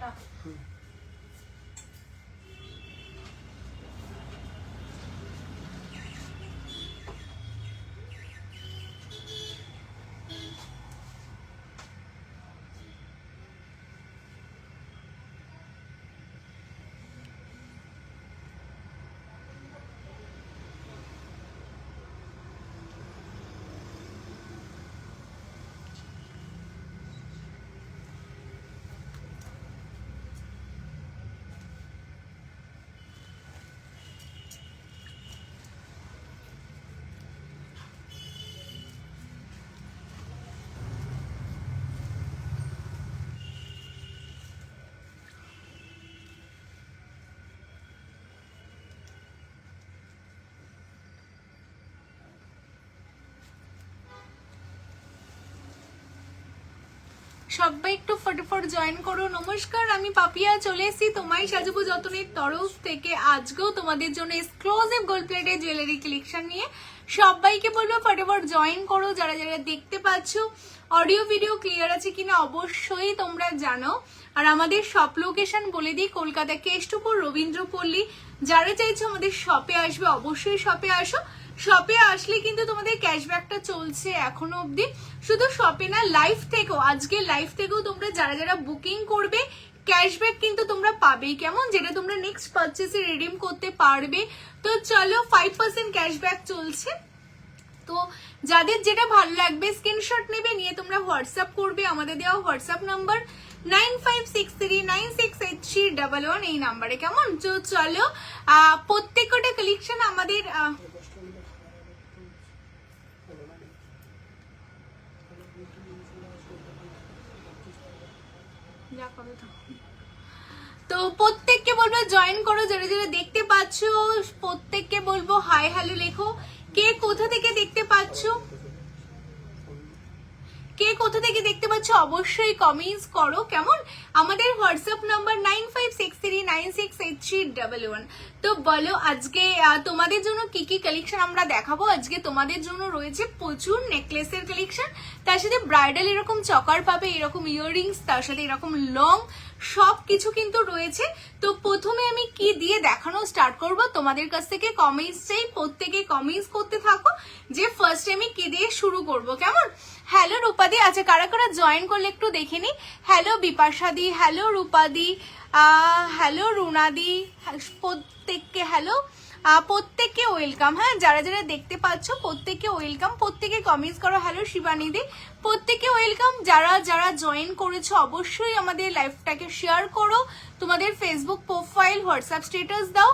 Tata. সবাই একটু ফটাফট জয়েন করো। নমস্কার, আমি পাপিয়া চলে এসেছি তোমায় সাজাবো যতনের তরফ থেকে। আজকেও তোমাদের জন্য exclusive gold plated jewellery collection নিয়ে সবাইকে বলবো ফটাফট জয়েন করো। যারা যারা দেখতে পাচ্ছ অডিও ভিডিও ক্লিয়ার আছে কিনা অবশ্যই তোমরা জানো। আর আমাদের শপ লোকেশন বলে দিই, কলকাতা কেষ্টপুর রবীন্দ্রপল্লী। যারা চাইছো আমাদের শপে আসবে অবশ্যই শপে আসো। শপে আসলে কিন্তু তোমাদের ক্যাশব্যাকটা চলছে এখনো অবধি, শুধু শপে না লাইভ থেকেও, আজকে লাইভ থেকেও তোমরা যারা যারা বুকিং করবে ক্যাশব্যাক কিন্তু তোমরা পাবেই, কেমন, যেটা তোমরা নেক্সট পারচেসে রিডিম করতে পারবে। তো চলো 5% ক্যাশব্যাক চলছে। তো যাদের যেটা ভালো লাগবে স্ক্রিনশট নেবে, নিয়ে তোমরা হোয়াটসঅ্যাপ করবে। আমাদের দেওয়া হোয়াটসঅ্যাপ নাম্বার 9563968311 এই নাম্বারে, কেমন। তো চলো প্রত্যেকটা কালেকশন আমাদের তো প্রত্যেককে বলবো জয়েন করো। যারা যারা দেখতে পাচ্ছ প্রত্যেককে বলবো হাই হ্যালো লেখো। কে কোথা থেকে দেখতে পাচ্ছ, কে কোথা থেকে দেখতে পাচ্ছ অবশ্যই কমেন্টস করো, কেমন। আমাদের হোয়াটসঅ্যাপ নাম্বার 9563968311। তো বলো আজকে তোমাদের জন্য কি কি কালেকশন আমরা দেখাবো। আজকে তোমাদের জন্য রয়েছে প্রচুর নেকলেসের কালেকশন, তার সাথে ব্রাইডাল এরকম চকার পাবে, এরকম ইয়াররিংস, তার সাথে এরকম লং, সব কিছু কিন্তু রয়েছে। তো প্রথমে আমি কি দিয়ে দেখানো স্টার্ট করব, তোমাদের কাছ থেকে কমেন্টস চাই, প্রত্যেকে কমেন্টস করতে থাকো যে ফার্স্ট আমি কি দিয়ে শুরু করব, কেমন। হ্যালো রূপাদি, আচ্ছা কারা কারা জয়েন করলে একটু দেখে নি। হ্যালো বিপাশাদি, হ্যালো রূপাদি, হ্যালো রুনাদি, প্রত্যেককে হ্যালো, প্রত্যেককে ওয়েলকাম। হ্যাঁ, যারা যারা দেখতে পাচ্ছ প্রত্যেককে ওয়েলকাম, প্রত্যেকে কমেন্টস করো। হ্যালো শিবানীদি, প্রত্যেককে ওয়েলকাম। যারা যারা জয়েন করেছো অবশ্যই আমাদের লাইভটাকে শেয়ার করো, তোমাদের ফেসবুক প্রোফাইল হোয়াটসঅ্যাপ স্ট্যাটাস দাও,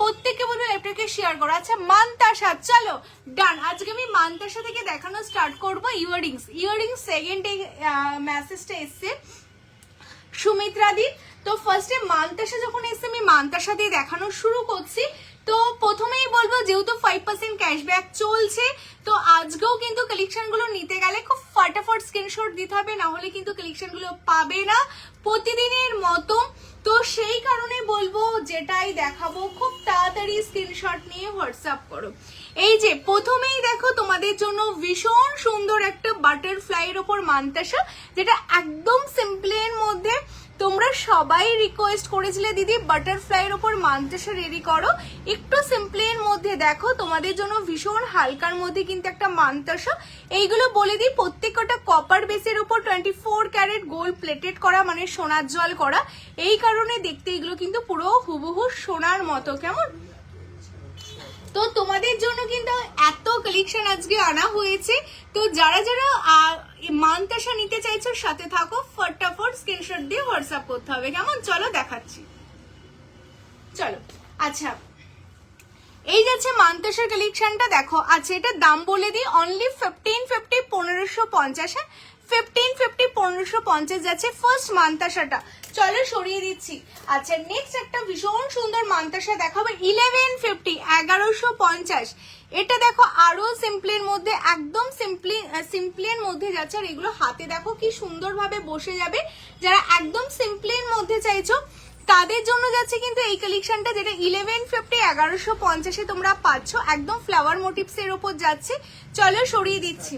প্রত্যেককে বলবো লাইভটাকে শেয়ার করো। আচ্ছা মান্তাসা, চলো ডান। আজকে আমি মান্তাসা থেকে দেখানো স্টার্ট করবো ইয়াররিংস সেকেন্ড মেসেজটা এসছে সুমিত্রাদি। তো ফার্স্টে মান্তাসা যখন এসছে আমি মান্তাসা দিয়ে দেখানো শুরু করছি। তো প্রথমেই বলবো যেহেতু 5% ক্যাশব্যাক চলছে, তো আজকেও কিন্তু কালেকশন গুলো নিতে গেলে খুব ফটাফট স্ক্রিনশট দিতে হবে, না হলে কিন্তু কালেকশন গুলো পাবে না প্রতিদিনের মতো। তো সেই কারণে বলবো যেটাই দেখাবো খুব তাড়াতাড়ি স্ক্রিনশট নিয়ে হোয়াটসঅ্যাপ করো। এই যে প্রথমেই দেখো তোমাদের জন্য ভীষণ সুন্দর একটা বাটারফ্লাইয়ের ওপর মান্তাসা, যেটা একদম সিম্পলের মধ্যে। তোমরা সবাই রিকোয়েস্ট করেছিলে দিদি বাটারফ্লাইয়ের ওপর মান্তাসা রেডি করো, একটু সিম্পলের মধ্যে। দেখো তোমাদের জন্য ভীষণ হালকার মধ্যে কিন্তু একটা মান্তাসা। এইগুলো বলে দিই প্রত্যেকটা কপার বেসের উপর 24 ক্যারেট গোল্ড প্লেটেড করা, মানে সোনার জল করা। এই কারণে দেখতে এগুলো কিন্তু পুরো হুবহু সোনার মতো, কেমন। তো তোমাদের জন্য কিন্তু এত কালেকশন আজকে আনা হয়েছে। তো যারা যারা মান্তাসা নিতে চাইছো সাথে থাকো, ফটাফট স্ক্রিনশট দিয়ে হোয়াটসঅ্যাপ করতে হবে, কেমন। চলো দেখাচ্ছি, চলো। আচ্ছা এই যাচ্ছে মান্তাসার কালেকশনটা, দেখো। আচ্ছা এটার দাম বলে দিই, অনলি 1550, 1550। 1550, 1550 যাচ্ছে ফার্স্ট মান্তাসাটা। চলো সরিয়ে দিচ্ছি। আচ্ছা নেক্সট একটা ভীষণ সুন্দর মান্তাসা দেখাবো 1150, 1150। এটা দেখো আরো সিম্পলের মধ্যে, একদম সিম্পলের মধ্যে যাচ্ছে। আর এগুলো হাতে দেখো কি সুন্দর ভাবে বসে যাবে। যারা একদম সিম্পলের মধ্যে চাইছো তাদের জন্য যাচ্ছে কিন্তু এই কালেকশনটা, যেটা 1150, 1150 তোমরা পাচ্ছ। একদম ফ্লাওয়ার মোটিভস এর উপর যাচ্ছে। চলো সরিয়ে দিচ্ছি।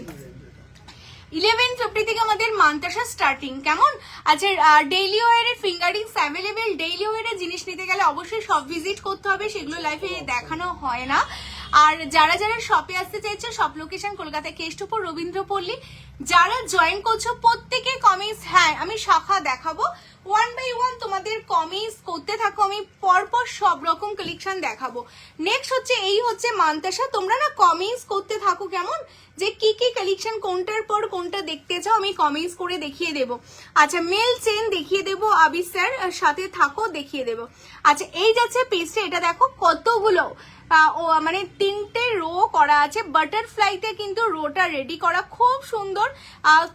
1150 থেকে আমাদের মান্তাসা স্টার্টিং, কেমন? আচ্ছা ডেইলি ওয়ারের ফিঙ্গারিংস অ্যাভেলেবেল। ডেইলি ওয়ারের জিনিস নিতে গেলে অবশ্যই শপ ভিজিট করতে হবে, সেগুলো লাইভে দেখানো হয় না। আর যারা যারা শপে আসতে চাইছো, শপ লোকেশন কলকাতা কেষ্টপুর রবীন্দ্রপল্লী। যারা জয়েন করছো প্রত্যেকে কমিস, হ্যাঁ আমি শাখা দেখাবো 1 by 1, তোমাদের কমিস করতে থাকো, আমি পরপর সব রকম কালেকশন দেখাবো। নেক্সট হচ্ছে এই হচ্ছে মান্তাসা, তোমরা না কমিস করতে থাকো, কেমন? যে কি কি কালেকশন কোনটার পর কোনটা দেখতে চাও আমি কমিস করে দেখিয়ে দেবো। আচ্ছা মেল চেন দেখিয়ে দেবো, আবি স্যার সাথে থাকো দেখিয়ে দেবো। আচ্ছা এই যাচ্ছে পিসটা, এটা দেখো কতগুলো মানে 3টে রো করা আছে, বাটারফ্লাইতে কিন্তু রোটা রেডি করা খুব সুন্দর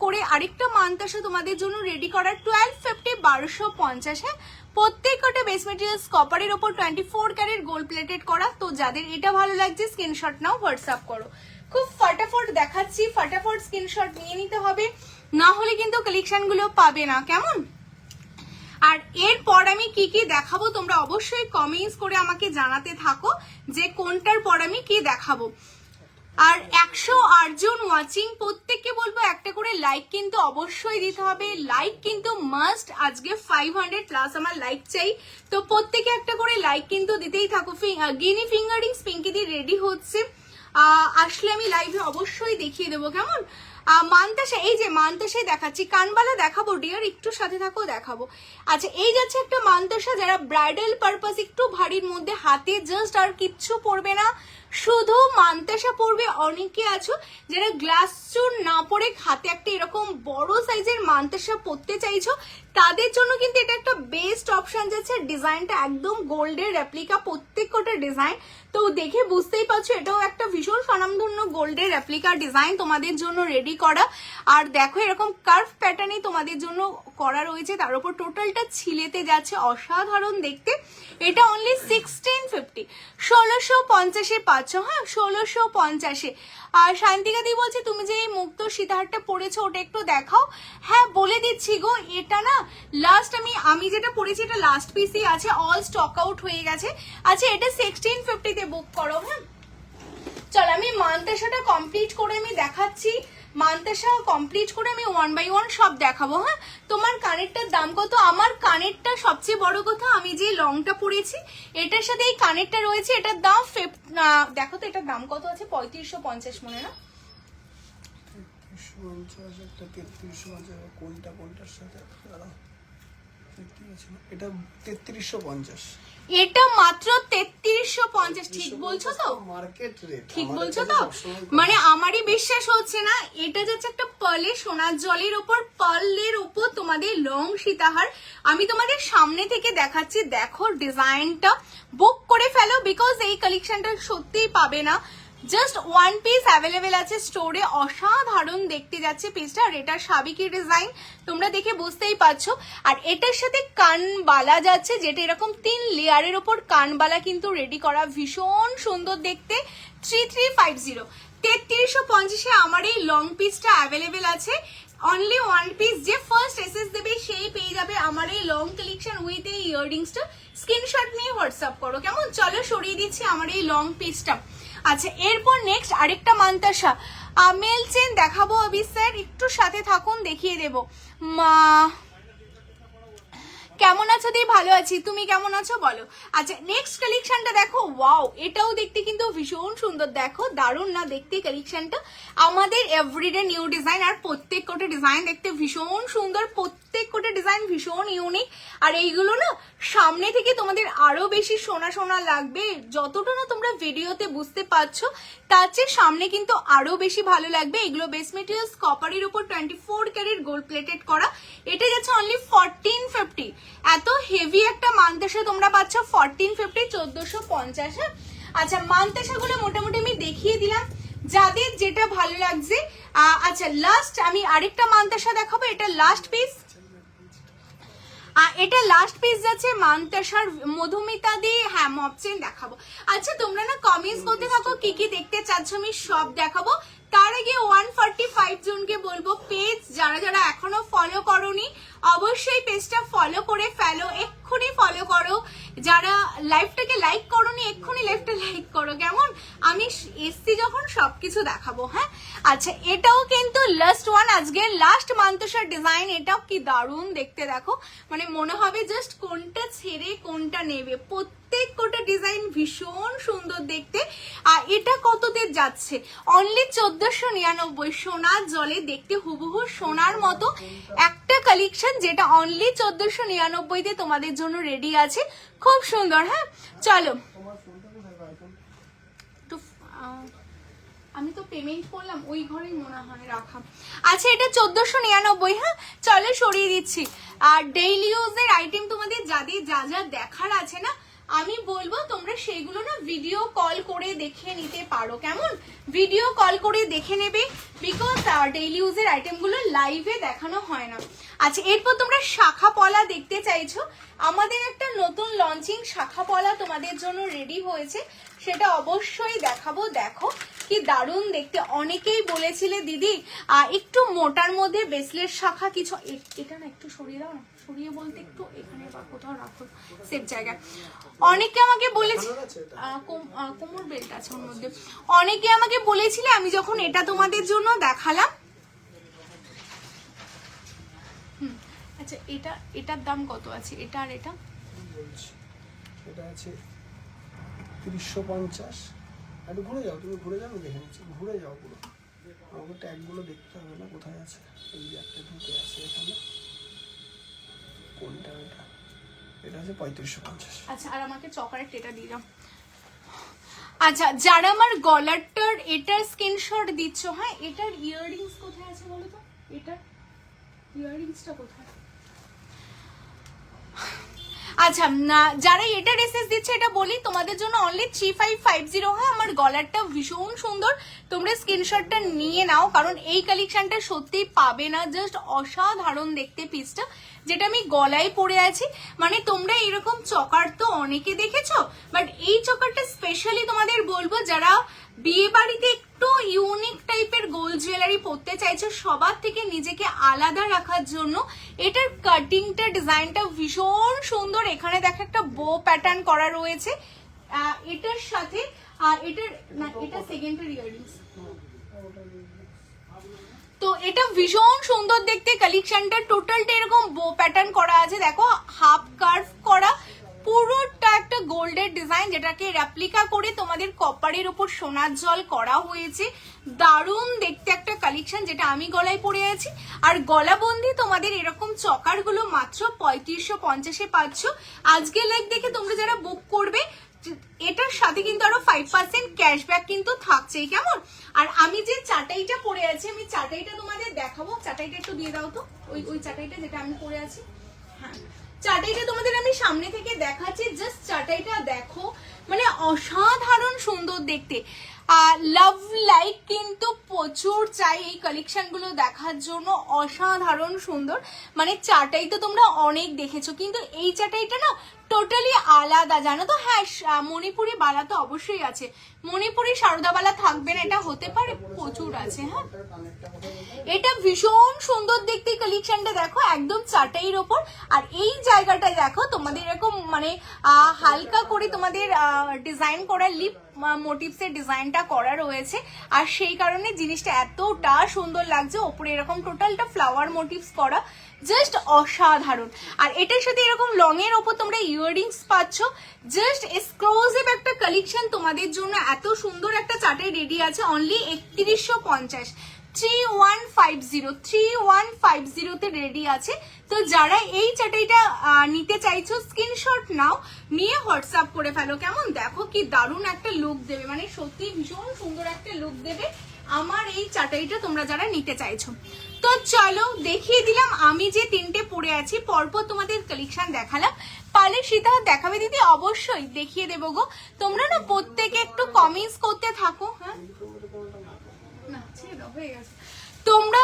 করে। আরেকটা মান্তাসা তোমাদের জন্য রেডি করা 1250 1250। প্রত্যেকটা বেস মেটেরিয়ালস কপারের ওপর 24 ক্যারেট গোল্ড প্লেটেড করা। তো যাদের এটা ভালো লাগছে স্ক্রিনশট নাও, হোয়াটসঅ্যাপ করো। খুব ফটাফট দেখাচ্ছি, ফটাফট স্ক্রিনশট নিয়ে নিতে হবে, না হলে কিন্তু কালেকশন গুলো পাবে না, কেমন? আর এরপর আমি কি কি দেখাবো তোমরা অবশ্যই কমেন্টস করে আমাকে জানাতে থাকো যে কোনটার পর আমি কি দেখাবো। আর 108 জন ওয়াচিং, প্রত্যেককে বলবো একটা করে লাইক কিন্তু অবশ্যই দিতে হবে, লাইক কিন্তু মাস্ট। আজকে 500 প্লাস আমার লাইক চাই, তো প্রত্যেকে একটা করে লাইক কিন্তু দিতেই থাকো। গিনি ফিঙ্গারিংস পিঙ্কি দি রেডি হচ্ছে, আসলে আমি লাইভে অবশ্যই দেখিয়ে দেবো, কেমন? মান্তাসা, এই যে মান্তাসাই দেখাচ্ছি, কানবালা দেখাবো ডিয়ার, একটু সাথে থাকো দেখাবো। আচ্ছা এই যাচ্ছে একটা মান্তাসা, যারা ব্রাইডাল পারপাস একটু ভারীর মধ্যে হাতে জাস্ট আর কিচ্ছু পরবে না, শুধু মান্তাসা পরবে। অনেকে আছো যারা গ্লাস চুন না পরে হাতে একটা এরকম বড় সাইজের মান্তাসা পরতে চাইছো, তাদের জন্য কিন্তু এটা একটা বেস্ট অপশন যাচ্ছে। ডিজাইনটা একদম গোল্ডের রেপ্লিকা, প্রত্যেকটা ডিজাইন তো দেখে বুঝতেই পারছো এটাও একটা ভীষণ স্বনামধন্য গোল্ডের রেপ্লিকা ডিজাইন তোমাদের জন্য রেডি করা। আর দেখো এরকম কার্ভ প্যাটার্নই তোমাদের জন্য করা রয়েছে, তার উপর টোটালটা ছিলেতে যাচ্ছে, অসাধারণ দেখতে। এটা অনলি 1650, 1650 পাচ্ছ, হ্যাঁ 1650। আর শান্তিকা দি বলছে তুমি যে এই মুক্ত সীতাহারটা পরেছো ওটা একটু দেখাও। হ্যাঁ বলে দিচ্ছি গো, এটা না লাস্ট আমি যেটা পরেছি এটা লাস্ট পিসই আছে, অল স্টক আউট হয়ে গেছে। আচ্ছা এটা 1650 তে বুক করো। হ্যাঁ চল আমি মান্তাসাটা কমপ্লিট করে আমি দেখাচ্ছি, মান্তাসা কমপ্লিট করে আমি 1 by 1 সব দেখাবো। হ্যাঁ তোমার কানেরটার দাম কত? আমার কানেরটা সবচেয়ে বড় কথা, আমি যে লংটা পরেছি এটার সাথে এই কানেরটা রয়েছে, এটার দাম দেখো তো এটার দাম কত আছে, 3550 মনে না? কোনটার সাথে এটা 3350, এটা মাত্র 3350। ঠিক বলছো তো? মার্কেট রেট ঠিক বলছো তো? মানে আমারই বিশ্বাস হচ্ছে না। এটা যাচ্ছে একটা পার্লে সোনার জলের উপর, পার্লের উপর তোমাদের লং সীতাহার। আমি তোমাদের সামনে থেকে দেখাচ্ছি, দেখো ডিজাইনটা, বুক করে ফেলো বিকজ এই কালেকশনটা সত্যিই পাবে না। জাস্ট 1 পিস অ্যাভেলেবেল আছে স্টোরে, অসাধারণ দেখতে যাচ্ছে পিসটা। আর এটা সাবিকি ডিজাইন তোমরা দেখে বুঝতেই পারছো। আর এটার সাথে কানবালা যাচ্ছে, যেটা এরকম 3 লেয়ারের ওপর কানবালা কিন্তু রেডি করা, ভীষণ সুন্দর দেখতে। 3350, 3350 আমার এই লং পিসটা অ্যাভেলেবেল আছে। অনলি 1 পিস, যে ফার্স্ট এসএস দেবে সেই পেয়ে যাবে আমার এই লং কালেকশন উইথ এই ইয়াররিংসটা। স্ক্রিনশট নিয়ে হোয়াটসঅ্যাপ করো, কেমন? চলো সরিয়ে দিচ্ছি আমার এই লং পিসটা। আচ্ছা এরপর নেক্সট আরেকটা মান্তাসা মেল চেন দেখাবো আবি স্যার, একটু সাথে থাকুন দেখিয়ে দেবো। কেমন আছো দি? ভালো আছি, তুমি কেমন আছো বলো। আচ্ছা নেক্সট কালেকশনটা দেখো, ওয়াও এটাও দেখতে কিন্তু ভীষণ সুন্দর, দেখো দারুণ না দেখতে কালেকশনটা। আমাদের এভরিডে নিউ ডিজাইন, আর প্রত্যেকটা ডিজাইন দেখতে ভীষণ সুন্দর, প্রত্যেকটা ডিজাইন ভীষণ ইউনিক। আর এইগুলো না সামনে থেকে তোমাদের আরো বেশি সোনা সোনা লাগবে, যতটা না তোমরা ভিডিওতে বুঝতে পারছো তার চেয়ে সামনে কিন্তু আরো বেশি ভালো লাগবে। এগুলো বেস মেটেরিয়ালস কপারের উপর 24 ক্যারেট গোল্ড প্লেটেড করা। এটা যাচ্ছে অনলি 1450। এত হেভি একটা মান্তাসা তোমরা পাচ্ছ 1450, 1450। আচ্ছা মান্তাসা গুলো মোটামুটি আমি দেখিয়ে দিলাম, যাদের যেটা ভালো লাগছে। আচ্ছা লাস্ট আমি আরেকটা মান্তাসা দেখাবো, এটা লাস্ট পিস, এটা লাস্ট পিস যাচ্ছে মান্তাসার মধুমিতা দি। হ্যাঁ মপচেন দেখাবো। আচ্ছা তোমরা না কমেন্টস করতে থাকো কি কি দেখতে চাচ্ছ, আমি সব দেখাবো। তার আগে 145 জনকে বলবো, পেজ যারা যারা এখনো ফলো করোনি অবশ্যই পেজটা ফলো করে ফেলো, এক্ষুনি ফলো করো। যারা লাইভটাকে লাইক করোনি এক্ষুনি লাইভটা লাইক করো, কেমন? আমি এসছি যখন সবকিছু দেখাবো। হ্যাঁ আচ্ছা এটাও কিন্তু লাস্ট ওয়ান, আজকে লাস্ট মান্তসার ডিজাইন। এটাও কি দারুণ দেখতে, দেখো মানে মনে হবে জাস্ট কোনটা ছেড়ে কোনটা নেবে। প্রত্যেক কোটা ডিজাইন ভীষণ সুন্দর দেখতে। আর এটা কততে যাচ্ছে? অনলি 1499। সোনার জলে দেখতে হুবহু সোনার মতো একটা কালেকশন, যেটা অনলি 1499 তোমাদের জন্য রেডি আছে। খুব সুন্দর। হ্যাঁ চলো, আমি তো পেমেন্ট করলাম ওই ঘরেই মনে হয় রাখা। আচ্ছা এটা 1499। হ্যাঁ চলো সরিয়ে দিচ্ছি। আর ডেইলি ইউজের আইটেম তোমাদের যাদের যা যা দেখার আছে না, আমি বলবো তোমরা সেইগুলো না ভিডিও কল করে দেখে নিতে পারো। কেমন? ভিডিও কল করে দেখে নেবে, বিকজ ডেইলি ইউজের আইটেমগুলো লাইভে দেখানো হয় না। আচ্ছা এরপর তোমরা শাখা পলা দেখতে চাইছো, আমাদের একটা নতুন লঞ্চিং শাখা পলা তোমাদের জন্য রেডি হয়েছে, সেটা অবশ্যই দেখাবো। দেখো কি দারুণ দেখতে। অনেকেই বলেছিলে দিদি একটু মোটার মধ্যে বেসলেট শাখা কিছু, এটা না একটু সরিয়ে দাও না, সরিয়ে বলতে একটু এখানে বা কোথাও রাখো সেফ জায়গায়। অনেকে আমাকে বলেছে কোমর বেল্ট আছে ওর মধ্যে। অনেকে আমাকে বলেছিলে, আমি যখন এটা তোমাদের জন্য দেখালাম। আচ্ছা এটার দাম কত আছে? এটা আর এটা এটা আছে 350। একটু ঘুরে যাও, তুমি ঘুরে যাও, দেখে নিচ্ছি। ঘুরে যাও পুরো, আমাকে ট্যাগগুলো দেখতে হবে না কোথায় আছে। এই যে একটা ঢুকে আছে এখানে, কোনটা এটা? এটা আছে 3550। আচ্ছা আর আমাকে চকারের টেটা দিয়ে দাও। আচ্ছা যারা আমার গলারটার এটার স্ক্রিনশট দিচ্ছ, হ্যাঁ এটার ইয়াররিংস কোথায় আছে বলো তো? এটার ইয়াররিংসটা কোথায়? আচ্ছা না, যারা এটা এসএস দিচ্ছে এটা বলি তোমাদের জন্য অনলি 3550। হয় আমার গলারটা ভীষণ সুন্দর, তোমরা স্ক্রিনশটটা নিয়ে নাও, কারণ এই কালেকশনটা সত্যি পাবে না। জাস্ট অসাধারণ দেখতে পিসটা, যেটা আমি গলায় পরে আছি। মানে তোমরা এরকম চকার তো অনেকে দেখেছো, বাট এই চকারটা স্পেশালি তোমাদের বলবো যারা বিয়ে বাড়িতে একটু ইউনিক টাইপের গোল্ড জুয়েলারি পরতে চাইছো, সবার থেকে নিজেকে আলাদা রাখার জন্য। এটার কাটিংটা ডিজাইনটা ভীষণ সুন্দর। এখানে দেখো একটা বো প্যাটার্ন করা রয়েছে এটার সাথে। এটার না, এটা সেকেন্ডারি ইয়াররিংস। তো এটা ভীষণ সুন্দর দেখতে কালেকশনটা। টোটালটা এরকম বো প্যাটার্ন করা আছে, দেখো হাফ কার্ভ করা, পুরোটা একটা গোল্ডের ডিজাইন, যেটাকে রেপ্লিকা করে তোমাদের কপারের উপর সোনার জল করা হয়েছে। দারুণ দেখতে একটা কালেকশন, যেটা আমি গলায় পরে আছি। আর গলাবন্দি তোমাদের এরকম চকারগুলো মাত্র 3550-এ পাচ্ছ। আজকে লাইক দেখে তোমরা যারা বুক করবে, এটার সাথে কিন্তু আরো 5% ক্যাশব্যাক কিন্তু থাকছেই। কেমন? আর আমি যে চাটাইটা পরে আছি, আমি চাটাইটা তোমাদের দেখাবো। চাটাইটা একটু দিয়ে দাও তো, ওই চাটাইটা যেটা আমি পরে আছি। হ্যাঁ চাটাইটা তোমাদের আমি সামনে থেকে দেখাচ্ছি। জাস্ট চাটাইটা দেখো, মানে অসাধারণ সুন্দর দেখতে। লাভ লাইক কিন্তু প্রচুর চাই এই কালেকশন গুলো দেখার জন্য। অসাধারণ সুন্দর, মানে চাটাই তো তোমরা অনেক দেখেছো, কিন্তু এই চাটাইটা না টোটালি আলাদা, জানো তো? হ্যাঁ মণিপুরি বালা তো অবশ্যই আছে, মণিপুরি সারদা বালা থাকবে না, এটা হতে পারে, প্রচুর আছে। হ্যাঁ এটা ভীষণ সুন্দর দেখতে কালেকশনটা, দেখো একদম চাটাইয়ের ওপর। আর এই জায়গাটা দেখো তোমাদের এরকম মানে হালকা করে তোমাদের ডিজাইন করা লিপ মোটিভস এর ডিজাইনটা করা রয়েছে। আর সেই কারণে জিনিসটা এতটা সুন্দর লাগছে। ওপরে এরকম টোটালটা ফ্লাওয়ার মোটিভস করা, জাস্ট অসাধারণ। আর এটার সাথে এরকম লং এর ওপর তোমরা ইয়াররিংস পাচ্ছ। জাস্ট এক্সক্লুসিভ একটা কালেকশন তোমাদের জন্য। এত সুন্দর একটা চাটাই রেডি আছে অনলি 3150। 3150 তে রেডি আছে। তো যারা এই চাটাইটা নিতে চাইছো স্ক্রিনশট নাও, নিয়ে হোয়াটসঅ্যাপ করে ফেলো। কেমন? দেখো কি দারুণ একটা লুক দেবে, মানে সত্যি ভীষণ সুন্দর একটা লুক দেবে আমার এই চাটাইটা তোমরা যারা নিতে চাইছো। তো চলো দেখিয়ে দিলাম আমি যে তিনটে পরে আছি, পরপর তোমাদের কালেকশন দেখালাম। পারলে সীতা দেখাবে দিদি? অবশ্যই দেখিয়ে দেবো গো। তোমরা না প্রত্যেকে একটু কমেন্টস করতে থাকো। হ্যাঁ না ছেড়ে দাও, হয়ে গেছে। তোমরা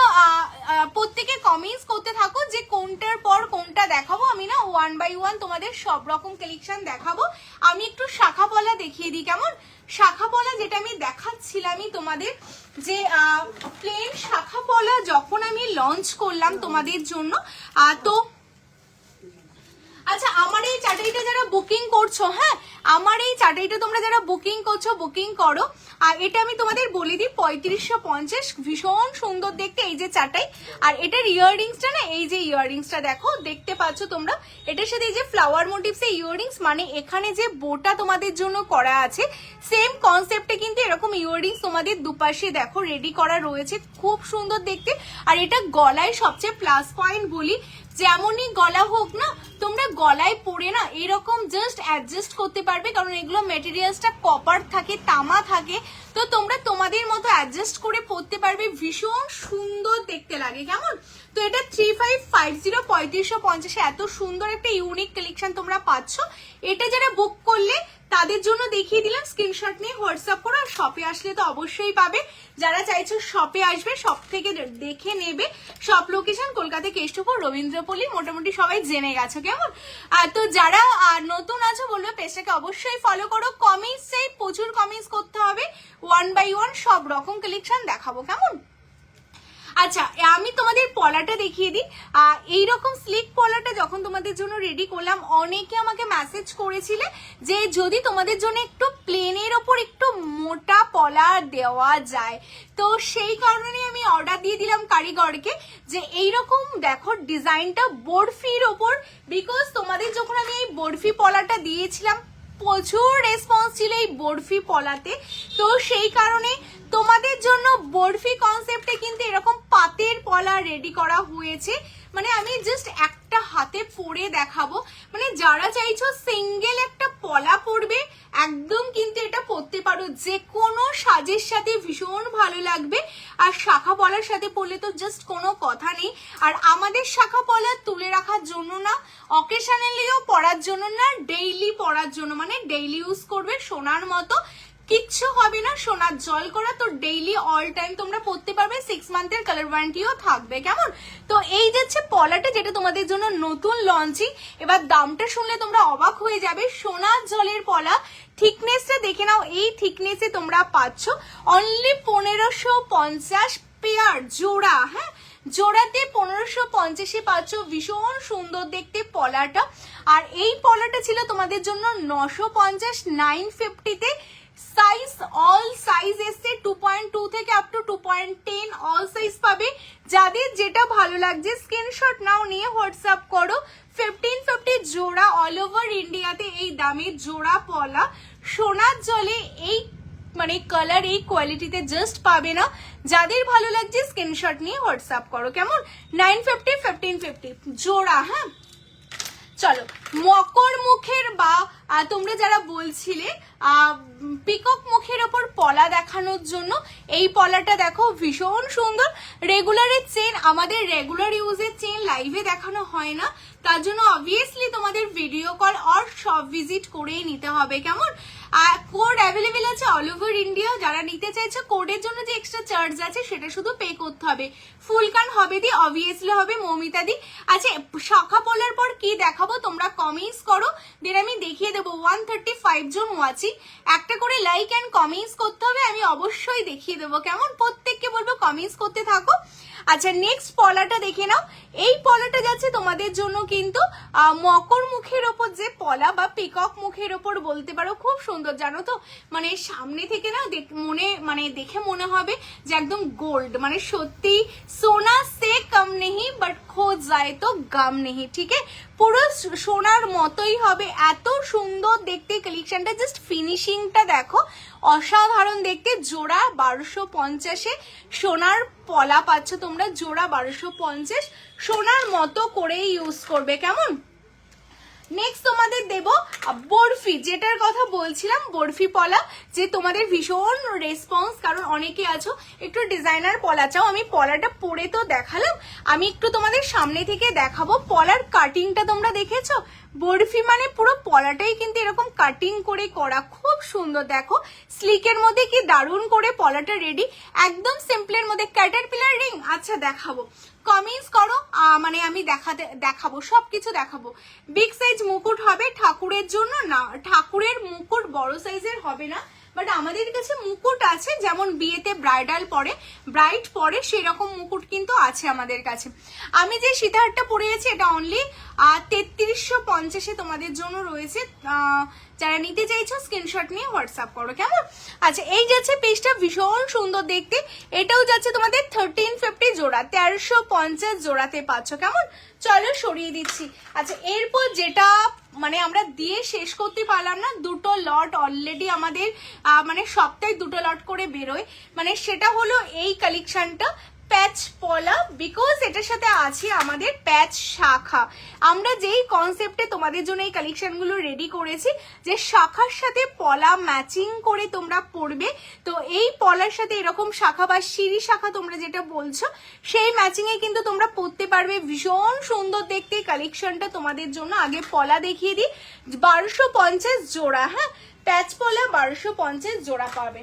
প্রত্যেকে কমেন্টস করতে থাকো যে কোনটার পর কোনটা দেখাবো। আমি না 1 by 1 তোমাদের সব রকম কালেকশন দেখাবো। আমি একটু শাখা পলা দেখিয়ে দিই। কেমন? শাখা পলা যেটা আমি দেখাচ্ছিলামই তোমাদের, যে প্লেন শাখা পলা যখন আমি লঞ্চ করলাম তোমাদের জন্য, তো আচ্ছা আমার এই চাটাইটা যারা বুকিং করছো, হ্যাঁ আমার এই চাটাইটা তোমরা যারা বুকিং করছো বুকিং করো। আর এটা আমি তোমাদের বলে দিই 3550, ভীষণ সুন্দর দেখতে এই যে চাটাই। আর এটার ইয়াররিংসটা না, এই যে ইয়াররিংসটা দেখো দেখতে পাচ্ছ তোমরা, এটার সাথে এই যে ফ্লাওয়ার মোটিভস এর ইয়াররিংস, মানে এখানে যে বোটা তোমাদের জন্য করা আছে সেম কনসেপ্টে কিন্তু এরকম ইয়াররিংস তোমাদের দুপাশে দেখো রেডি করা রয়েছে, খুব সুন্দর দেখতে। আর এটা গলায় সবচেয়ে প্লাস পয়েন্ট বলি, যেমনই গলা হোক না তোমরা গলায় পরে না এরকম জাস্ট অ্যাডজাস্ট করতে পারবে, কারণ এগুলো মেটেরিয়ালসটা কপার থাকে, তামা থাকে, তো তোমরা তোমাদের মতো অ্যাডজাস্ট করে পরতে পারবে, ভীষণ সুন্দর দেখতে লাগে। কেমন? তো এটা 3550 3550 এত সুন্দর একটা ইউনিক কালেকশন তোমরা পাচ্ছ। এটা যারা বুক করলে তাদের জন্য দেখিয়ে দিলাম, স্ক্রিনশট নিয়ে হোয়াটসঅ্যাপ করো। আর শপে আসলে তো অবশ্যই পাবে, যারা চাইছো শপে আসবে, শপ থেকে দেখে নেবে। শপ লোকেশন কলকাতা কেষ্টপুর রবীন্দ্রপল্লী, মোটামুটি সবাই জেনে গেছো। কেমন? আর তো যারা নতুন আছো বলবে পেজটাকে অবশ্যই ফলো করো, কমেন্টস চাই, প্রচুর কমেন্টস করতে হবে, 1 by 1 সব রকম কালেকশন দেখাবো। কেমন? আচ্ছা, আমি তোমাদের পলাটা দেখিয়ে দিই। এইরকম স্লিক পলাটা যখন তোমাদের জন্য রেডি করলাম, অনেকে আমাকে মেসেজ করেছিলে যে যদি তোমাদের জন্য একটু প্লেনের ওপর একটু মোটা পলা দেওয়া যায়, তো সেই কারণে আমি অর্ডার দিয়ে দিলাম কারিগরকে যে এইরকম দেখো ডিজাইনটা বরফির ওপর, বিকজ তোমাদের যখন আমি এই বরফি পলাটা দিয়েছিলাম প্রচুর রেসপন্স ছিল এই বরফি পলাতে, তো সেই কারণে তোমাদের জন্য বরফি কনসেপ্টে কিন্তু এরকম পাতের পলা রেডি করা হয়েছে। মানে আমি জাস্ট একটা হাতে পরে দেখাবো, মানে যারা চাইছো সিঙ্গেল একটা পলা পরবে একদম কিন্তু এটা পরতে পারো, যে কোনো সাজের সাথে ভীষণ ভালো লাগবে। আর শাখা পলার সাথে পরলে তো জাস্ট কোনো কথা নেই। আর আমাদের শাখা পলা তুলে রাখার জন্য না, অকেশনালিও পরার জন্য না, ডেইলি পরার জন্য, মানে ডেইলি ইউজ করবে, সোনার মতো কিচ্ছু হবে না, সোনার জল করা, তো ডেইলি অল টাইম তোমরা পরতে পারবে, 6 মান্থের কালার ওয়ারেন্টিও থাকবে। কেমন? তো এই যাচ্ছে পলাটা, যেটা তোমাদের জন্য নতুন লঞ্চিং। এবার দামটা শুনলে তোমরা অবাক হয়ে যাবে, সোনার জলের পলা, থিকনেসটা দেখে নাও, এই থিকনেসে তোমরা পাচ্ছ অনলি 1550 পেয়ার জোড়া। হ্যাঁ, জোড়াতে 1550 পাচ্ছ, ভীষণ সুন্দর দেখতে পলাটা। আর এই পলাটা ছিল তোমাদের জন্য 950, 950-তে। সাইজ অল সাইজ এসছে 2.2 থেকে আপ টু 2.10 অল সাইজ পাবে। যাদের যেটা ভালো লাগছে স্ক্রিনশট নাও, নিয়ে হোয়াটসঅ্যাপ করো। 1550 জোড়া অল ওভার ইন্ডিয়াতে এই দামে জোড়া পলা সোনার জলে এই মানে কালার এই কোয়ালিটিতে জাস্ট পাবে না। যাদের ভালো লাগছে স্ক্রিনশট নিয়ে হোয়াটসঅ্যাপ করো। কেমন? 950 1550 জোড়া। হ্যাঁ, চলো মকর মুখের বা তোমরা যারা বলছিলে পিকক মুখের ওপর পলা দেখানোর জন্য, এই পলাটা দেখো ভীষণ সুন্দর। রেগুলারের চেন, আমাদের রেগুলার ইউজের চেন লাইভে দেখানো হয় না, তার জন্য অবভিয়াসলি তোমাদের ভিডিও কল আর শপ ভিজিট করেই নিতে হবে। কেমন? কোড অ্যাভেলেবেল আছে অল ওভার ইন্ডিয়া, যারা নিতে চাইছো কোডের জন্য যে এক্সট্রা চার্জ আছে সেটা শুধু পে করতে হবে। ফুল কান হবে দি, অবভিয়াসলি হবে মৌমিতা দি। আচ্ছা, শাখা পলার পর কি দেখাবো তোমরা কমেন্টস করো, দেন আমি দেখিয়ে দেবো। 135 জন ওয়াচিং, একটা করে লাইক অ্যান্ড কমেন্টস করতে হবে, আমি অবশ্যই দেখিয়ে দেবো। কেমন? প্রত্যেককে বলবো কমেন্টস করতে থাকো। আচ্ছা, নেক্সট পলাটা দেখে নাও। এই পলাটা যাচ্ছে তোমাদের জন্য কিন্তু মকর মুখের ওপর যে পলা বা পিকক মুখের ওপর বলতে পারো, খুব সুন্দর জানো তো, মানে সামনে থেকে না দেখে মনে হবে যে একদম গোল্ড, মানে সত্যি সোনা সে কম নেই বাট খো যায় তো গাম নেই। ঠিক আছে, পুরো সোনার মতোই হবে, এত সুন্দর দেখতে কালেকশনটা। জাস্ট ফিনিশিংটা দেখো, অসাধারণ দেখতে। জোড়া 1250-এ সোনার পলা পাচ্ছ তোমরা, জোড়া 1250, সোনার মতো করেই ইউজ করবে। কেমন? নেক্সট তোমাদের দেব বরফি, যেটার কথা বলছিলাম, বরফি পলা, যে তোমাদের ভীষণ রেসপন্স, কারণ অনেকে আছো একটু ডিজাইনার পলা চাও। আমি পলাটা পরে তো দেখালাম, আমি একটু তোমাদের সামনে থেকে দেখাবো। পলার কাটিংটা তোমরা দেখেছো, বরফি মানে পুরো পলাটাই কিন্তু এরকম কাটিং করে করা, খুব সুন্দর। দেখো স্লিকের মধ্যে কি দারুণ করে পলাটা রেডি, একদম সিম্পলের মধ্যে। ক্যাটারপিলার রিং, আচ্ছা দেখাবো, কমেন্টস করো, মানে আমি দেখাবো সবকিছু দেখাবো। বিগ সাইজ মুকুট হবে ঠাকুরের জন্য, না ঠাকুরের মুকুট বড় সাইজের হবে না, বাট আমাদের কাছে মুকুট আছে, যেমন বিয়েতে ব্রাইডাল পরে, ব্রাইড পরে, সেই রকম মুকুট কিন্তু আছে আমাদের কাছে। আমি যে সীতাহারটা পরেছি এটা অনলি 3350 তোমাদের জন্য রয়েছে। যারা নিতে চাইছো স্ক্রিনশট নিয়ে হোয়াটসঅ্যাপ করো, কেমন? আচ্ছা, এই যাচ্ছে পিসটা ভীষণ সুন্দর দেখতে, এটাও যাচ্ছে তোমাদের 1350 জোড়া, 1350 জোড়াতে পাচ্ছ, কেমন? চলো সরিয়ে দিচ্ছি। আচ্ছা, এরপর যেটা মানে আমরা দিয়ে শেষ করতে পারলাম না, দুটো লট অলরেডি আমাদের মানে সপ্তাহে দুটো লট করে বেরোয়, মানে সেটা হলো এই কালেকশনটা প্যাচ পলা, বিকজ এটার সাথে আছে আমাদের প্যাচ শাখা। আমরা যেই কনসেপ্টে তোমাদের জন্য এই কালেকশনগুলো রেডি করেছি যে শাখার সাথে পলা ম্যাচিং করে তোমরা পরবে, তো এই পলার সাথে এরকম শাখা বা সিঁড়ি শাখা তোমরা যেটা বলছো সেই ম্যাচিং এ কিন্তু তোমরা পরতে পারবে। ভীষণ সুন্দর দেখতে কালেকশনটা তোমাদের জন্য। আগে পলা দেখিয়ে দিই, 1250 জোড়া, হ্যাঁ প্যাচ পলা 1250 জোড়া পাবে।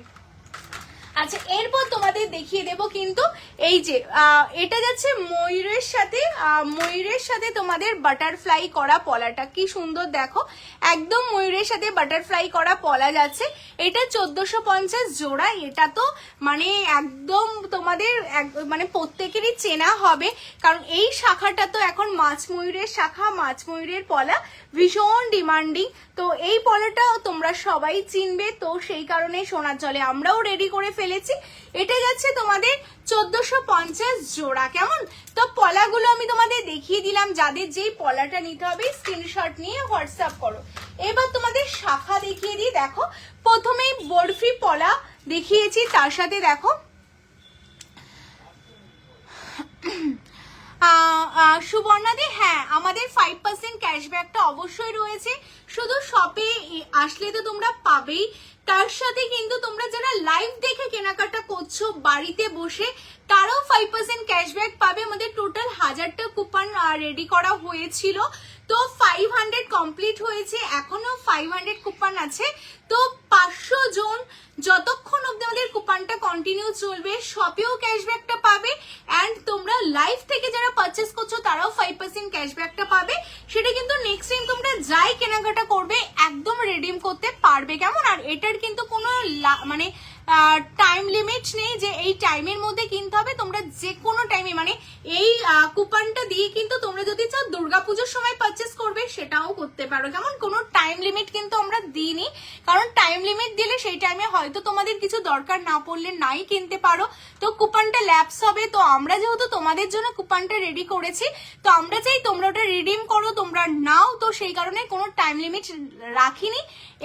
আচ্ছা, এরপর তোমাদের দেখিয়ে দেব কিন্তু এই যে এটা যাচ্ছে ময়ূরের সাথে তোমাদের বাটারফ্লাই করা পলাটা, কি সুন্দর দেখো, একদম ময়ূরের সাথে বাটারফ্লাই করা পলা যাচ্ছে। এটা 1450 জোড়া। এটা তো মানে একদম তোমাদের মানে প্রত্যেকেরই চেনা হবে, কারণ এই শাখাটা তো এখন মাছ ময়ূরের শাখা, মাছ ময়ূরের পলা ভীষণ ডিমান্ডিং। তো এই পলাটা তোমরা সবাই চিনবে, তো সেই কারণে সোনার জলে আমরাও রেডি করে ফেলেছি। এটা যাচ্ছে তোমাদের 1450 জোড়া, কেমন? তো পলাগুলো আমি তোমাদের দেখিয়ে দিলাম, যাদের যেই পলাটা নিতে হবে স্ক্রিনশট নিয়ে হোয়াটসঅ্যাপ করো। এবার তোমাদের শাখা দেখিয়ে দিই, দেখো প্রথমেই বরফি পলা দেখিয়েছি, তার সাথে দেখো সুবর্ণাদি, হ্যাঁ আমাদের 5% ক্যাশব্যাকটা অবশ্যই রয়েছে, শুধু শপে আসলে তো তোমরা পাবেই, তার সাথে কিন্তু তোমরা যারা লাইভ দেখে কেনাকাটা করছো বাড়িতে বসে তারাও 5% ক্যাশব্যাক পাবে। আমাদের টোটাল 1000টা কুপন রেডি করা হয়েছিল, তো 500 কমপ্লিট হয়েছে, এখনো 500 কুপন আছে। তো 500 জন যতক্ষণ অব্দি আমাদের কুপনটা কন্টিনিউ চলবে শপেও ক্যাশব্যাকটা পাবে, অ্যান্ড তোমরা লাইভ থেকে যারা পারচেস করছো তারাও 5% ক্যাশব্যাকটা পাবে। সেটা কিন্তু নেক্সট টাইম তোমরা যাই কেনাকাটা করবে একদম রিডিম করতে পারবে, কেমন? আর এটার কিন্তু কোনো মানে টাইম লিমিট নেই যে এই টাইমের মধ্যে কিনতে হবে, তোমরা যে কোনো টাইমে, মানে এই কুপনটা দিয়ে কিন্তু তোমরা যদি চাও দুর্গাপুজোর সময় পারচেস করবে সেটাও করতে পারো, কেমন? কোনো টাইম লিমিট কিন্তু আমরা দিইনি, কারণ টাইম লিমিট দিলে সেই টাইমে হয়তো তোমাদের কিছু দরকার না পড়লে নাই কিনতে পারো, তো কুপনটা ল্যাপস হবে। তো আমরা যেহেতু তোমাদের জন্য কুপনটা রেডি করেছি, তো আমরা চাই তোমরা ওটা রিডিম করো, তোমরা নাও, তো সেই কারণে কোনো টাইম লিমিট রাখিনি।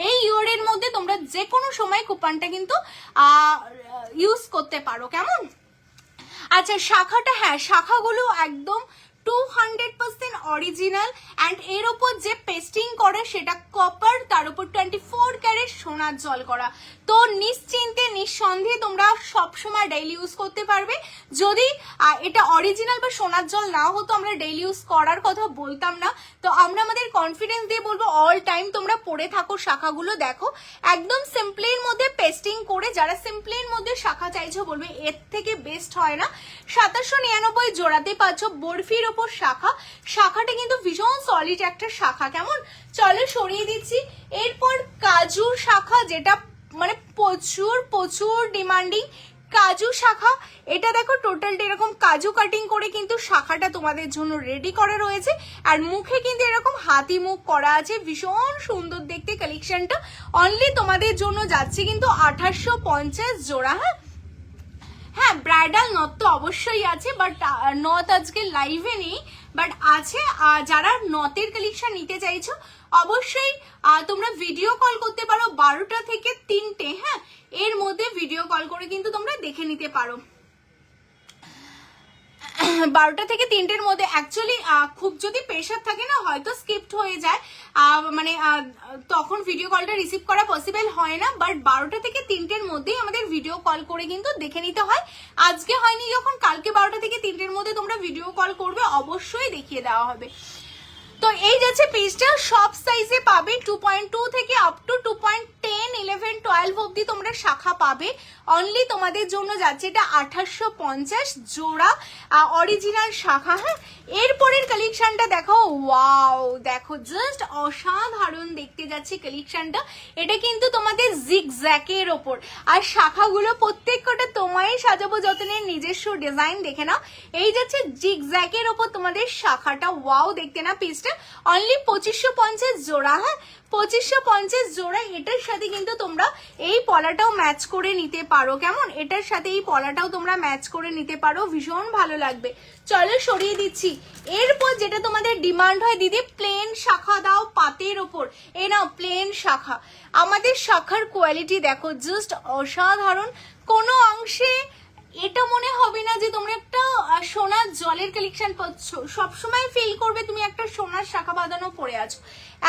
এই ইয়ারের মধ্যে তোমরা যে কোনো সময় কুপনটা কিন্তু ইউজ করতে পারো, কেমন? আচ্ছা, শাখাটা, হ্যাঁ শাখাগুলো একদম 200% অরিজিনাল, অ্যান্ড এর উপর যে পেস্টিং করে সেটা কপার, তার উপর 24 ক্যারেট সোনার জল করা। তো নিশ্চিন্তে নিঃসন্দেহে তোমরা সবসময় ডেইলি ইউজ করতে পারবে। যদি এটা অরিজিনাল বা সোনার জল না হতো আমরা ডেইলি ইউজ করার কথা বলতাম না। তো আমরা আমাদের কনফিডেন্স দিয়ে বলবো অল টাইম তোমরা পরে থাকো। শাখাগুলো দেখো একদম সিম্পলের মধ্যে পেস্টিং করে, যারা সিম্পলের মধ্যে শাখা চাইছো বলবে এর থেকে বেস্ট হয় না। 2799 জোড়াতে পাচ্ছ বরফির ওপর শাখা। শাখাটা কিন্তু ভীষণ সলিড একটা শাখা, কেমন? চলো সরিয়ে দিচ্ছি। এরপর কাজুর শাখা, যেটা মানে প্রচুর প্রচুর ডিমান্ডিং কাজু শাখা। এটা দেখো টোটালটা এরকম কাজু কাটিং করে কিন্তু শাখাটা তোমাদের জন্য রেডি করা রয়েছে, আর মুখে কিন্তু এরকম হাতি মুখ করা আছে, ভীষণ সুন্দর দেখতে কালেকশনটা। অনলি তোমাদের জন্য যাচ্ছে কিন্তু 2850 জোড়া। হ্যাঁ ব্রাইডাল নথ তো অবশ্যই আছে, বাট নথ আজকে লাইভে নেই, বাট আছে। যারা নথের কালেকশন নিতে চাইছো অবশ্যই তোমরা ভিডিও কল করতে পারো 12টা থেকে 3টে, হ্যাঁ এর মধ্যে ভিডিও কল করে কিন্তু তোমরা দেখে নিতে পারো। 12টা থেকে 3টের মধ্যে। অ্যাকচুয়ালি খুব যদি প্রেশার থাকে না হয়তো স্কিপড হয়ে যায়, মানে তখন ভিডিও কলটা রিসিভ করা পসিবল হয় না, বাট 12টা থেকে 3টের মধ্যেই আমাদের ভিডিও কল করে কিন্তু দেখে নিতে হয়। আজকে হয়নি যখন, কালকে 12টা থেকে 3টের মধ্যে তোমরা ভিডিও কল করবে, অবশ্যই দেখিয়ে দেওয়া হবে। তো এই যাচ্ছে পিসটা, সব সাইজে পাবে 2.2 থেকে আপ টু 2.3 10, 11, 12 অব্দি তোমরা শাখা পাবে। অনলি তোমাদের জন্য যাচ্ছে এটা 2850 জোড়া অরিজিনাল শাখা। হ্যাঁ, এরপরের কালেকশনটা দেখো, ওয়াও দেখো জাস্ট অসাধারণ দেখতে যাচ্ছে কালেকশনটা। এটা কিন্তু তোমাদের জিগজ্যাকের ওপর, আর শাখাগুলো প্রত্যেকটা তোমায় সাজাবো যতনের নিজস্ব ডিজাইন। দেখে নাও, এই যাচ্ছে জিগজ্যাকের ওপর তোমাদের শাখাটা, ওয়াও দেখতে না পিসটা। অনলি 2550 জোড়া। হ্যাঁ, 2550 জোড়া। এটার সাথে কিন্তু তোমরা এই পলাটাও ম্যাচ করে নিতে পারো। কেমন, এটার সাথে এই পলাটাও তোমরা ম্যাচ করে নিতে পারো, ভীষণ ভালো লাগবে। চলো সরিয়ে দিচ্ছি। এরপর যেটা তোমাদের ডিমান্ড হয়, দিদি প্লেন শাখা দাও পাতের ওপর, এ নাও প্লেন শাখা। আমাদের শাখার কোয়ালিটি দেখো জাস্ট অসাধারণ। কোনো অংশে এটা মনে হবে না যে তোমরা একটা সোনার জলের কালেকশন পাচ্ছ, সবসময় ফিল করবে তুমি একটা সোনার শাখা বাঁধানো পরে আছো,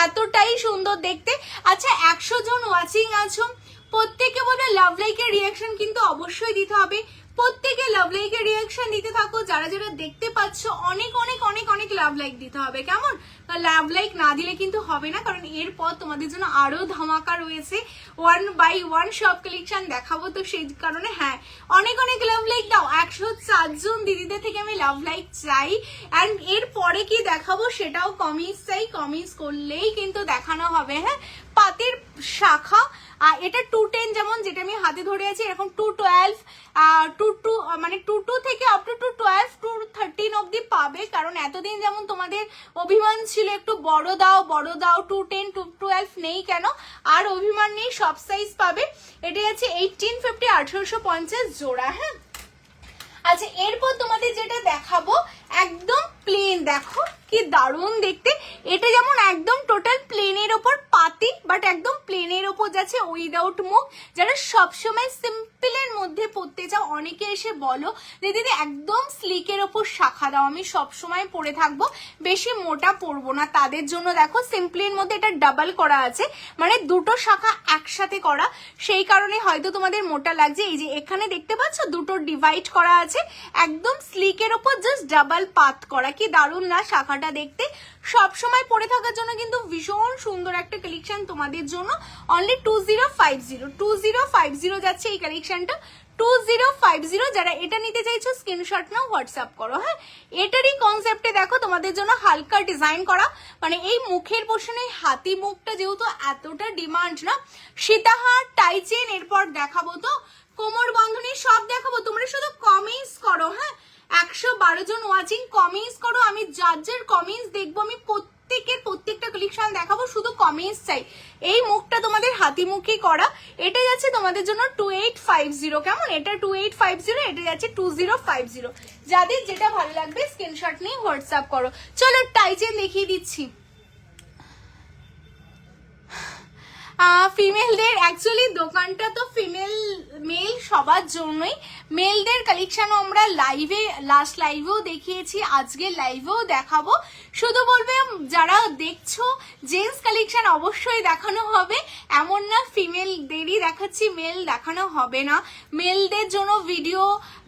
এতটাই সুন্দর দেখতে। আচ্ছা, 100 জন ওয়াচিং আছো, প্রত্যেকে বলে লাভ লাইকের রিয়াকশন কিন্তু অবশ্যই দিতে হবে। প্রত্যেকে লাভ লাইকের রিয়াকশন দিতে থাকো। যারা যারা দেখতে পাচ্ছ অনেক অনেক অনেক অনেক লাভ লাইক দিতে হবে। কেমন, লাভ লাইক না দিলে কিন্তু হবে না, কারণ এরপর তোমাদের জন্য আরো ধামাকা রয়েছে, 1 by 1 সব কালেকশন দেখাবো। তো সেই কারণে হ্যাঁ, অনেক অনেক লাভ লাইক দাও। 104 জন দিদিদের থেকে আমি লাভ লাইক চাই। অ্যান্ড এরপরে কি দেখাবো সেটাও কমেন্টস চাই, কমেন্টস করলেই কিন্তু দেখানো হবে। হ্যাঁ, পাতের শাখা, এটা 210 যেমন যেটা আমি হাতে ধরে আছি, এরকম 212 মানে 22 থেকে আপ টু 212 213 অব্দি পাবে। কারণ এতদিন যেমন তোমাদের অভিমান ছিল একটু বড় দাও বড় দাও, 210 212 নেই কেন, আর অভিমান নেই, সব সাইজ পাবে। এটা আছে 1850 1850 জোড়া। হ্যাঁ, আচ্ছা, এরপর তোমাদের যেটা দেখাবো একদম প্লেন, দেখো কি দারুণ দেখতে। এটা যেমন একদম টোটাল প্লেনের ওপর পাতি, বাট একদম প্লেনের ওপর যাচ্ছে উইদাউট মুখ। যারা সবসময় সিম্পলের মধ্যে পড়তে চাও, অনেকে এসে বলো যে দিদি একদম স্লিকের ওপর শাখা দাও, আমি সবসময় পরে থাকবো, বেশি মোটা পরবো না, তাদের জন্য দেখো সিম্পলের মধ্যে এটা ডাবল করা আছে, মানে দুটো শাখা একসাথে করা, সেই কারণে হয়তো তোমাদের মোটা লাগছে। এই যে এখানে দেখতে পাচ্ছ দুটো ডিভাইড করা আছে, একদম স্লিকের ওপর জাস্ট ডাবল পাত করা। কি দারুণ না শাখাটা দেখতে, সব সময় পরে থাকার জন্য কিন্তু ভীষণ সুন্দর একটা কালেকশন তোমাদের জন্য। অনলি 2050 যাচ্ছে এই কালেকশনটা, 2050। যারা এটা নিতে চাইছো স্ক্রিনশট নাও, হোয়াটসঅ্যাপ করো। হ্যাঁ, এটারই কনসেপ্টে দেখো তোমাদের জন্য হালকা ডিজাইন করা, মানে এই মুখের পোর্শনে হাতি মুখটা যেহেতু এতটা ডিমান্ড না, সীতাহার টাইচেন এরপর দেখাবো, তো কোমর বন্ধনী সব দেখাবো। তোমরা শুধু কমেন্টস করো। হ্যাঁ, 112 জন ওয়াচিং, কমেন্টস করো। আমি যার কমেন্টস দেখবো, আমি প্রত্যেকটা কালেকশন দেখাবো, শুধু কমেন্টস চাই। এই মুখটা তোমাদের হাতি মুখে করা, এটা যাচ্ছে তোমাদের জন্য 2850। কেমন, এটা 2850, এটা যাচ্ছে 2050। যাদের যেটা ভালো লাগবে স্ক্রিনশট নিয়ে হোয়াটসঅ্যাপ করো। চলো টাইচেন দেখিয়ে দিচ্ছি। ফিমেলদের অ্যাকচুয়ালি দোকানটা তো ফিমেল মেল সবার জন্যই, মেলদের কালেকশনও আমরা লাইভে লাস্ট লাইভেও দেখিয়েছি, আজকে লাইভেও দেখাবো। শুধু বলবে যারা দেখছো জেন্টস কালেকশন অবশ্যই দেখানো হবে, এমন না ফিমেলদেরই দেখাচ্ছি মেল দেখানো হবে না। মেলদের জন্য ভিডিও,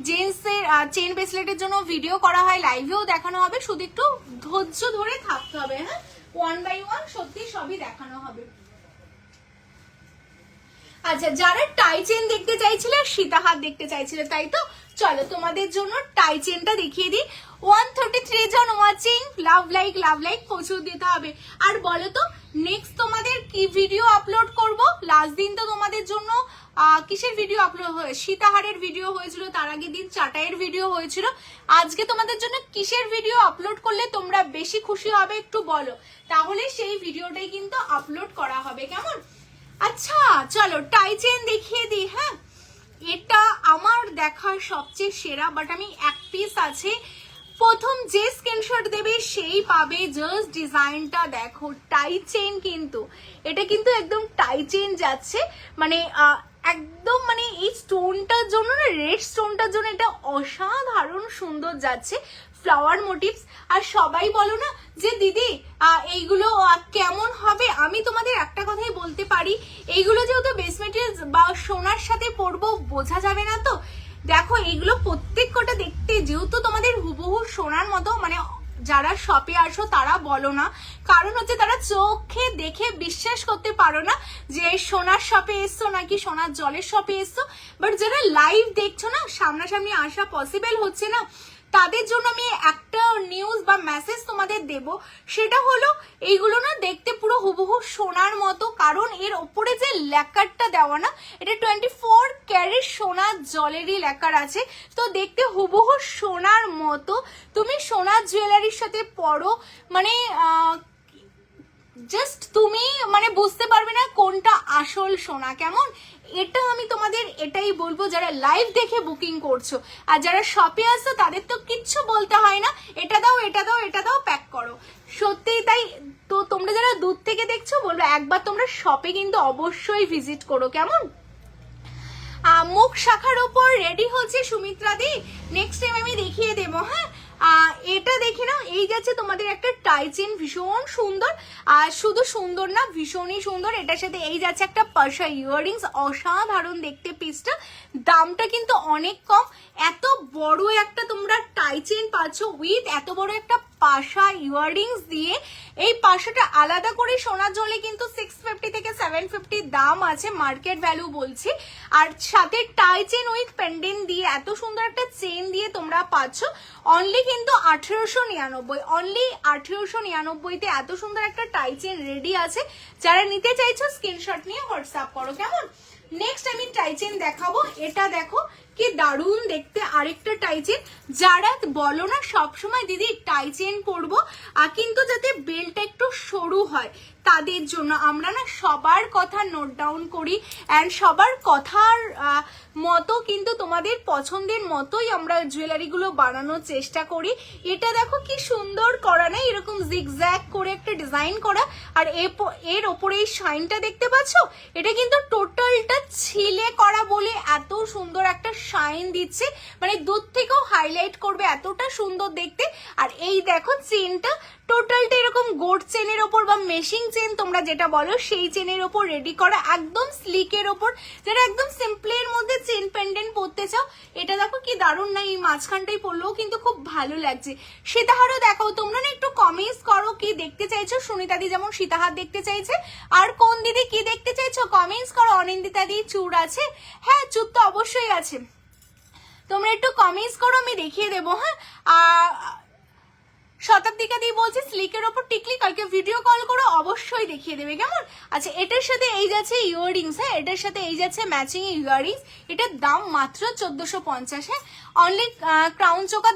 জেন্টসের চেন ব্রেসলেটের জন্য ভিডিও করা হয়, লাইভেও দেখানো হবে, শুধু একটু ধৈর্য ধরে থাকতে হবে। হ্যাঁ, 1 by 1 সত্যি সবই দেখানো হবে। আচ্ছা, যারা টাই চেন দেখতে চাইছিলে, সীতাহার দেখতে চাইছিলে, তাই তো চলো তোমাদের জন্য টাই চেনটা দেখিয়ে দিই। 133 জন ওয়াচিং, লাভ লাইক প্রচুর দিতে হবে। আর বলো তো নেক্সট তোমাদের কি ভিডিও আপলোড করব? লাস্ট দিন তো তোমাদের জন্য কিসের ভিডিও আপলোড হয়ে, সীতাহারের ভিডিও হয়েছিল, তার আগের দিন চাটাইয়ের ভিডিও হয়েছিল। আজকে তোমাদের জন্য কিসের ভিডিও আপলোড করলে তোমরা বেশি খুশি হবে একটু বলো, তাহলে সেই ভিডিওটাই কিন্তু আপলোড করা হবে। কেমন, আচ্ছা চলো টাই চেন দেখিয়ে দিই। হ্যাঁ, এটা আমার দেখার সবচেয়ে সেরা, বাট আমি এক পিস আছে, প্রথম যে স্ক্রিনশট দেবে সেই পাবে। জাস্ট ডিজাইনটা দেখো, টাই চেন কিন্তু এটা কিন্তু একদম টাই চেন যাচ্ছে, মানে একদম মানে এই স্টোনটার জন্য না, রেড স্টোনটার জন্য এটা অসাধারণ সুন্দর যাচ্ছে, ফ্লাওয়ার মোটিভস। আর সবাই বলো না যে দিদি এইগুলো কেমন হবে, আমি তোমাদের একটা কথাই বলতে পারি, এইগুলো যেহেতু বেস মেটেরিয়ালস বা সোনার সাথে পরবো, বোঝা যাবে না। তো দেখো এইগুলো প্রত্যেক কটা দেখতে যেহেতু তোমাদের হুবহু সোনার মতো, মানে যারা শপে আসো তারা বলো না, কারণ হচ্ছে তারা চোখে দেখে বিশ্বাস করতে পারো না যে সোনার শপে এসছো নাকি সোনার জলের শপে এসছো। বাট যারা লাইভ দেখছো না, সামনাসামনি আসা পসিবল হচ্ছে না, তাদের জন্য আমি একটা নিউজ বা মেসেজ তোমাদের দেব, সেটা হলো এইগুলো না দেখতে পুরো হুবহু সোনার মতো, কারণ এর ওপরে যে ল্যাকারটা দেওয়া না, এটা 24 ক্যারেট সোনার জলেরই ল্যাকার আছে, তো দেখতে হুবহু সোনার মতো। তুমি সোনার জুয়েলারির সাথে পরো, মানে জাস্ট তুমি মানে বুঝতে পারবে না কোনটা আসল সোনা। কেমন, এটা আমি তোমাদের এটাই বলবো, যারা লাইভ দেখে বুকিং করছো, আর যারা শপে আসছো তাদের তো কিচ্ছু বলতে হয় না, এটা দাও এটা দাও এটা দাও, প্যাক করো। সত্যিই তাই। তো তোমরা যারা দূর থেকে দেখছো বলবো একবার তোমরা শপে কিন্তু অবশ্যই ভিজিট করো। কেমন, মুখ শাখার উপর রেডি হচ্ছে সুমিত্রা দি, নেক্সট টাইম আমি দেখিয়ে দেবো। হ্যাঁ, এটা দেখে নাও, এই যাচ্ছে তোমাদের একটা টাই চেন, ভীষণ সুন্দর, আর শুধু সুন্দর না ভীষণই সুন্দর। এটার সাথে এই যাচ্ছে একটা পাশা ইয়াররিংস, অসাধারণ দেখতে পিসটা, দামটা কিন্তু অনেক কম। এত বড় একটা তোমরা টাই চেন পাচ্ছ উইথ এত বড় একটা পাশা ইয়াররিংস দিয়ে। এই পাশাটা আলাদা করে সোনার জলে কিন্তু 650 থেকে 750 দাম আছে, মার্কেট ভ্যালু বলছি। আর সাথে টাই চেন উইথ পেন্ডেন্ট দিয়ে এত সুন্দর একটা চেন দিয়ে তোমরা পাচ্ছ অনলি কিন্তু 1899, অনলি 1899-তে এত সুন্দর একটা টাই চেন রেডি আছে। যারা নিতে চাইছো স্ক্রিনশট নিয়ে হোয়াটসঅ্যাপ করো। কেমন, নেক্সট আমি টাই চেন দেখাবো, এটা দেখো কি দারুণ দেখতে আরেকটা টাই চেন। যারা বলো না সবসময় দিদি টাই চেন পরবো কিন্তু যাতে বেলটা একটু সরু হয়, তাদের জন্য আমরা না সবার কথা নোট ডাউন করি অ্যান্ড সবার কথার মতো কিন্তু তোমাদের পছন্দের মতোই আমরা জুয়েলারিগুলো বানানোর চেষ্টা করি। এটা দেখো কি সুন্দর করা, না এরকম জিগজ্যাগ করে একটা ডিজাইন করা, আর এর ওপরে এই শাইনটা দেখতে পাচ্ছ, এটা কিন্তু টোটালটা ছিলে করা বলে এত সুন্দর একটা শাইন দিচ্ছে, মানে দূর থেকেও হাইলাইট করবে, এতটা সুন্দর দেখতে। আর এই দেখো চেনটা টোটালটা এরকম গোট চেনের ওপর বা মেশিং চেন তোমরা যেটা বলো সেই চেনের ওপর রেডি করা, একদম স্লিকের ওপর, যারা একদম সিম্পলের মধ্যে চেন পেন্ডেন্ট পরতে চাও, এটা দেখো কি দারুণ না, এই মাঝখানটাই পরলেও কিন্তু খুব ভালো লাগছে। সীতাহারও দেখাও, তোমরা না একটু কমেন্টস করো কি দেখতে চাইছো। সুনিতাদি যেমন সীতাহার দেখতে চাইছে, আর কোন দিদি কি দেখতে চাইছো কমেন্টস করো। অনিন্দিতা দি চূড় আছে, হ্যাঁ চূড় তো অবশ্যই আছে, তোমরা একটু কমেন্টস করো আমি দেখিয়ে দেবো। হ্যাঁ, শতাব্দিকা দি বলছে স্লিকের ওপর টিকলি, কালকে ভিডিও কল করো অবশ্যই দেখিয়ে দেবে। কেমন, আচ্ছা এটার সাথে এই যাচ্ছে ইয়াররিংস, হ্যাঁ এটার সাথে এই যাচ্ছে ম্যাচিং ইয়াররিংস, এটার দাম মাত্র 1450। হ্যাঁ, অনলি ক্রাউন চোকা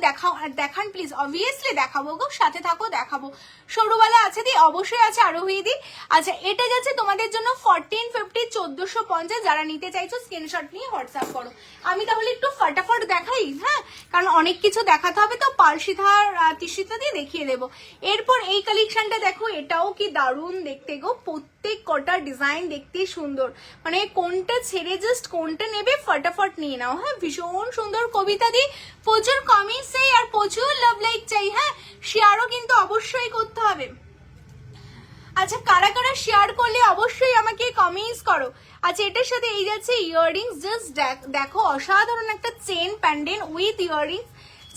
দেখান প্লিজ, অবভিয়াসলি দেখাবো গো, সাথে থাকো দেখাবো। সরুবালা আছে দি, অবশ্যই আছে আরোহী দি। আচ্ছা এটা যাচ্ছে তোমাদের জন্য 1450, 1450, যারা নিতে চাইছো স্ক্রিনশট নিয়ে হোয়াটসঅ্যাপ করো। আমি তাহলে একটু ফটাফট দেখাই, হ্যাঁ কারণ অনেক কিছু দেখাতে হবে, তো পালসিধার তিসিতা দিয়ে দেখিয়ে দেবো। এরপর এই কালেকশনটা দেখো, এটাও কি দারুণ দেখতে গো, প্রত্যেক কটা ডিজাইন দেখতে সুন্দর, মানে কোনটা ছেড়ে জাস্ট কোনটা নেবে ফটাফট নিয়ে নাও। হ্যাঁ, ভীষণ সুন্দর। কবিতা দি প্রচুর কমেন্টস চাই আর প্রচুর লাভ লাইক চাই, হ্যাঁ শেয়ারও কিন্তু অবশ্যই করতে হবে। আচ্ছা কারা কারা শেয়ার করলে অবশ্যই আমাকে কমেন্টস করো। আচ্ছা এটার সাথে এই যাচ্ছে ইয়াররিংস, জাস্ট দেখো অসাধারণ একটা চেন প্যান্ডেন্ট উইথ ইয়াররিংস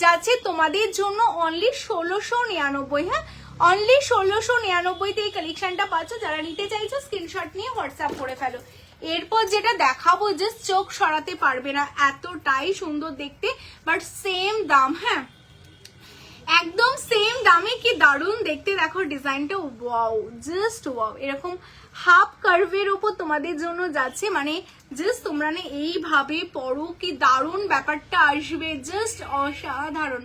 যাচ্ছে তোমাদের জন্য অনলি 1699। হ্যাঁ, অনলি 1699-তে এই কালেকশনটা পাচ্ছ। যারা নিতে চাইছো স্ক্রিনশট নিয়ে হোয়াটসঅ্যাপ করে ফেলো। এরপর যেটা দেখাবো জাস্ট চোখ সরাতে পারবে না, এতটাই সুন্দর দেখতে, বাট সেম দাম। হ্যাঁ, একদম সেম দামে, কি দারুণ দেখতে দেখো ডিজাইনটা, ওয়াও জাস্ট ওয়াও। এরকম হাফ কার্ভের উপর তোমাদের জন্য যাচ্ছে, মানে জাস্ট তোমরা না এইভাবে পরো কি দারুণ ব্যাপারটা আসবে, জাস্ট অসাধারণ।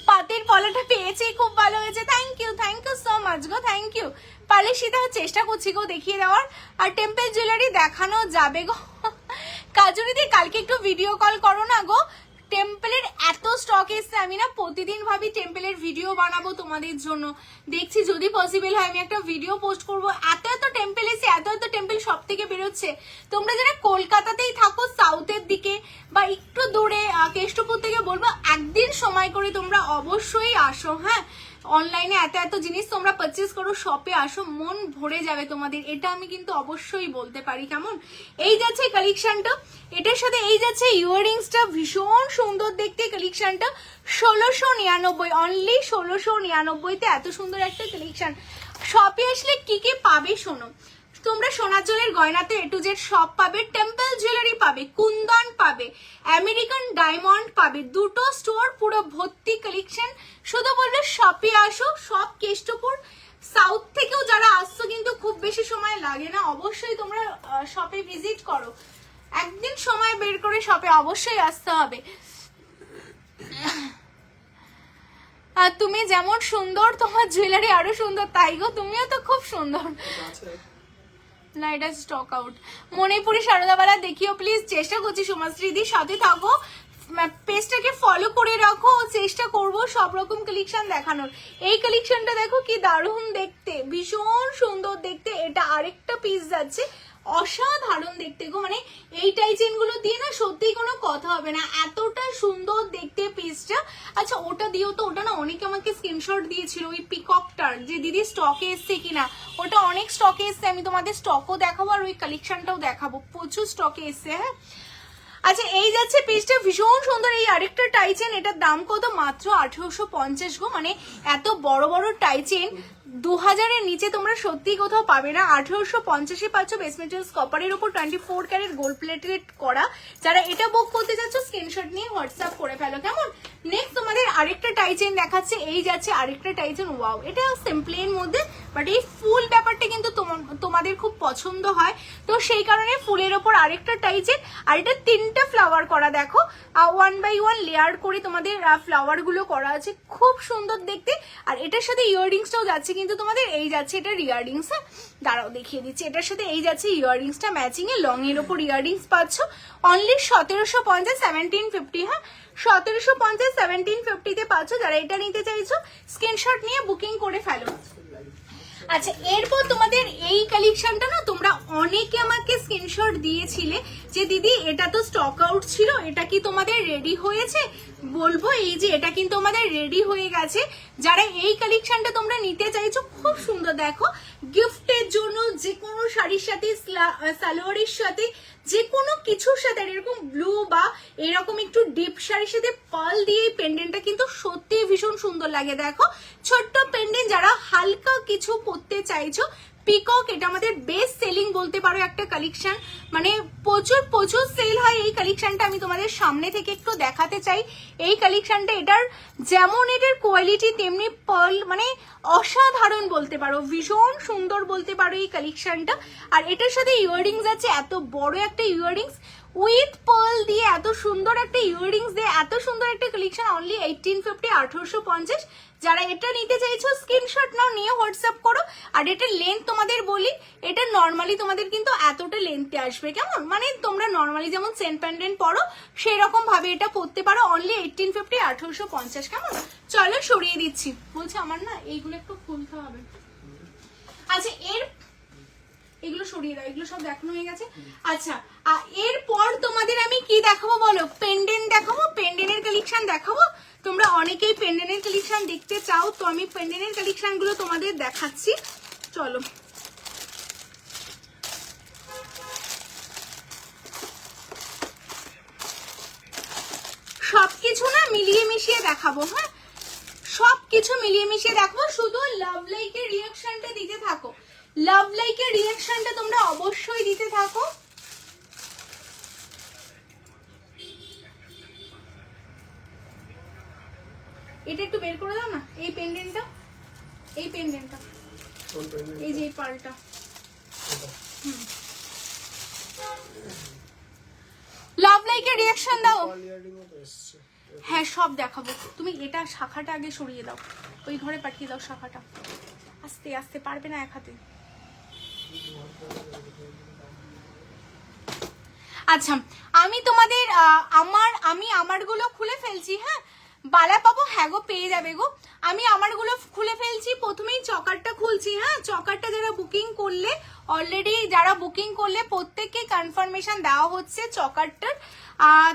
পাতের পলাটা পেয়েছি, খুব ভালো হয়েছে, থ্যাংক ইউ সো মাচ গো, থ্যাংক ইউ। পারলে সেটা চেষ্টা করছি গো দেখিয়ে দেওয়ার। আর টেম্পল জুয়েলারি দেখানো যাবে গো কাজুরিদি, কালকে একটু ভিডিও কল করো না গো। টেম্পলের এত স্টক এসছে, আমি না প্রতিদিন ভাবি টেম্পলের ভিডিও বানাবো তোমাদের জন্য, দেখছি যদি পসিবল হয় আমি একটা ভিডিও পোস্ট করবো। এত টেম্পল এসে এত টেম্পল সব থেকে বেরোচ্ছে। তোমরা যারা কলকাতাতেই থাকো সাউথের দিকে বা একটু দূরে কেষ্টপুর থেকে, বলবো একদিন সময় করে তোমরা অবশ্যই আসো। হ্যাঁ, অনলাইনে এত এত জিনিস তোমরা পারচেস করো, শপে আসো, মন ভরে যাবে তোমাদের, এটা আমি কিন্তু অবশ্যই বলতে পারি। কেমন এই যাচ্ছে কালেকশনটা, এটার সাথে এই যাচ্ছে ইয়াররিংসটা, ভীষণ সুন্দর দেখতে কালেকশনটা। 1699, অনলি 1699-তে এত সুন্দর একটা কালেকশন। শপে আসলে কি কি পাবে শোনো, তোমরা সোনার গয়নাতে A to Z সব পাবে, টেম্পল জুয়েলারি পাবে, কুন্দন পাবে, আমেরিকান ডায়মন্ড পাবে, দুটো স্টোর পুরো ভর্তি কালেকশন। শুধু বলবে শপে আসো, সব কেষ্টপুর সাউথ থেকেও যারা আসছো কিন্তু খুব বেশি সময় লাগে না, অবশ্যই তোমরা শপে ভিজিট করো, একদিন সময় বের করে শপে অবশ্যই আসতে হবে। আর তুমি যেমন সুন্দর, তোমার জুয়েলারি আরো সুন্দর, তাই গো তুমিও তো খুব সুন্দর। না এটা স্টক আউট। মণিপুরি সারদাবালা দেখিও প্লিজ, চেষ্টা করছি সোমাশ্রীদি, সাথে থাকো, পেজটাকে ফলো করে রাখো, চেষ্টা করব সব রকম কালেকশন দেখানোর। এই কালেকশনটা দেখো কি দারুণ দেখতে, ভীষণ সুন্দর দেখতে, এটা আরেকটা পিস যাচ্ছে, অসাধারণ দেখতে গো, মানে এই টাইচেন গুলো দিয়ে না সত্যি কোনো কথা হবে না, এতটা সুন্দর দেখতে পিসটা। আচ্ছা ওটা দিও তো, ওটা না অনেকে আমাকে স্ক্রিনশট দিয়েছিল, ওই পিককটার যে দিদি স্টকে এসছে কিনা, ওটা অনেক স্টকে এসছে, আমি তোমাদের স্টকও দেখাবো আর ওই কালেকশনটাও দেখাবো, প্রচুর স্টকে এসছে। হ্যাঁ আচ্ছা এই যাচ্ছে পিসটা, ভীষণ সুন্দর। এই আরেকটা টাইচেন, এটার দাম কত? মাত্র 1850 গো, মানে এত বড় বড় টাইচেন 2000-এর নিচে তোমরা সত্যি কোথাও পাবে না। 1850-এ পাচ্ছ, বেস মেটালস কপারের উপর 24 ক্যারেট গোল্ড প্লেটেড করা। যারা এটা বুক করতে চাচ্ছ স্ক্রিনশট নিয়ে হোয়াটসঅ্যাপ করে ফেলো। কেমন নেক্সট তোমাদের আরেকটা টাইচেন দেখাচ্ছে, এই যাচ্ছে আরেকটা টাইচেন। ওয়াও, এটা সিম্পলের মধ্যে, বাট এই ফুল ব্যাপারটা কিন্তু তোমাদের খুব পছন্দ হয়, তো সেই কারণে ফুলের ওপর আরেকটা টাইচেন। আর এটা 3টা ফ্লাওয়ার করা, দেখো 1 by 1 লেয়ার করে তোমাদের ফ্লাওয়ার গুলো করা আছে, খুব সুন্দর দেখতে। আর এটার সাথে ইয়াররিংসটাও যাচ্ছে কিন্তু তোমাদের, এই যাচ্ছে এটার ইয়াররিংস। দাঁড়াও দেখিয়ে দিচ্ছি, এটার সাথে এই যাচ্ছে ইয়াররিংসটা ম্যাচিং এ, লং এর ওপর ইয়াররিংস পাচ্ছ, অনলি 1750, 1750। হ্যাঁ 1750, 1750-তে পাচ্ছ। যারা এটা নিতে চাইছো স্ক্রিনশট নিয়ে বুকিং করে ফেলো। আচ্ছা এরপর তোমাদের এই কালেকশনটা না তোমরা অনেকে আমাকে স্ক্রিনশট দিয়েছিলে যে দিদি এটা তো স্টক আউট ছিল, এটা কি তোমাদের রেডি হয়েছে? বলবো এই যে এটা কিন্তু আমাদের রেডি হয়ে গেছে। যারা এই কালেকশনটা তোমরা নিতে চাইছো, খুব সুন্দর দেখো, গিফটের জন্য যে কোনো শাড়ির সাথে, সালোয়ারের সাথে, যে কোনো কিছুর সাথে, এরকম ব্লু বা এরকম একটু ডিপ শাড়ির সাথে পার্ল দিয়ে এই পেন্ডেন্টটা কিন্তু সত্যি ভীষণ সুন্দর লাগে। দেখো ছোট্ট পেন্ডেন্ট, যারা হালকা কিছু পরতে চাইছো, পিকক এটা আমাদের বেস্ট সেলিং বলতে পারো একটা কালেকশন, মানে প্রচুর প্রচুর সেল হয় এই কালেকশনটা। আমি তোমাদের সামনে থেকে একটু দেখাতে চাই এই কালেকশনটা, এটার যেমন এটার কোয়ালিটি তেমনি পার্ল, মানে অসাধারণ বলতে পারো, ভীষণ সুন্দর বলতে পারো এই কালেকশনটা। আর এটার সাথে ইয়াররিংস আছে, এত বড় একটা ইয়াররিংস উইথ পার্ল দিয়ে, এত সুন্দর একটা ইয়াররিংস দিয়ে, এত সুন্দর একটা কালেকশন, অনলি 1850, 1850। যারা এটা নিতে চাইছো স্ক্রিনশট নাও, নিয়ে হোয়াটসঅ্যাপ করো। আর এটার লেন্থ তোমাদের বলি, এটা নর্মালি তোমাদের কিন্তু এতটা লেন্থে আসবে। কেমন মানে তোমরা নর্মালি যেমন সেন প্যান্ডেন্ট পরো সেই রকম ভাবে এটা পরতে পারো, অনলি 1850, 1850। কেমন চলো সরিয়ে দিচ্ছি, বলছে আমার না এইগুলো একটু খুলতে হবে। আচ্ছা এগুলো সরিয়ে দাও, এগুলো সব দেখানো হয়ে গেছে। আচ্ছা এরপর তোমাদের আমি কি দেখাবো বলো? পেন্ডেন্ট দেখাবো, পেন্ডেন্টের কালেকশন দেখাবো। তোমরা অনেকেই পেন্ডেন্টের কালেকশন দেখতে চাও, তো আমি পেন্ডেন্টের কালেকশন গুলো তোমাদের দেখাচ্ছি, চলো। সবকিছু না মিলিয়ে মিশিয়ে দেখাবো। হ্যাঁ সবকিছু মিলিয়ে মিশিয়ে দেখাবো, শুধু লাভ লাইকের রিঅ্যাকশনটা দিতে থাকো, লাভ লাইকের রিঅ্যাকশনটা তোমরা অবশ্যই দিতে থাকো। এটা একটু বের করে দাও না, এই পেন্ডেন্টটা, এই পেন্ডেন্টটা, এই যে এই পালটা। লাভ লাইকের রিঅ্যাকশন দাও। হ্যাঁ সব দেখাবো, তুমি এটা শাখাটা আগে সরিয়ে দাও, ওই ঘরে পাঠিয়ে দাও শাখাটা, আস্তে আস্তে, পারবে না এক হাতে। আচ্ছা আমি তোমাদের আমারগুলো খুলে ফেলছি। হ্যাঁ বালা পাবো, হ্যাঁ গো পেয়ে যাবে গো, আমি আমারগুলো খুলে ফেলছি। প্রথমেই চকারটা খুলছি। হ্যাঁ চকারটা যারা বুকিং করলে, অলরেডি যারা বুকিং করলে প্রত্যেককে কনফার্মেশন দেওয়া হচ্ছে চকারটার।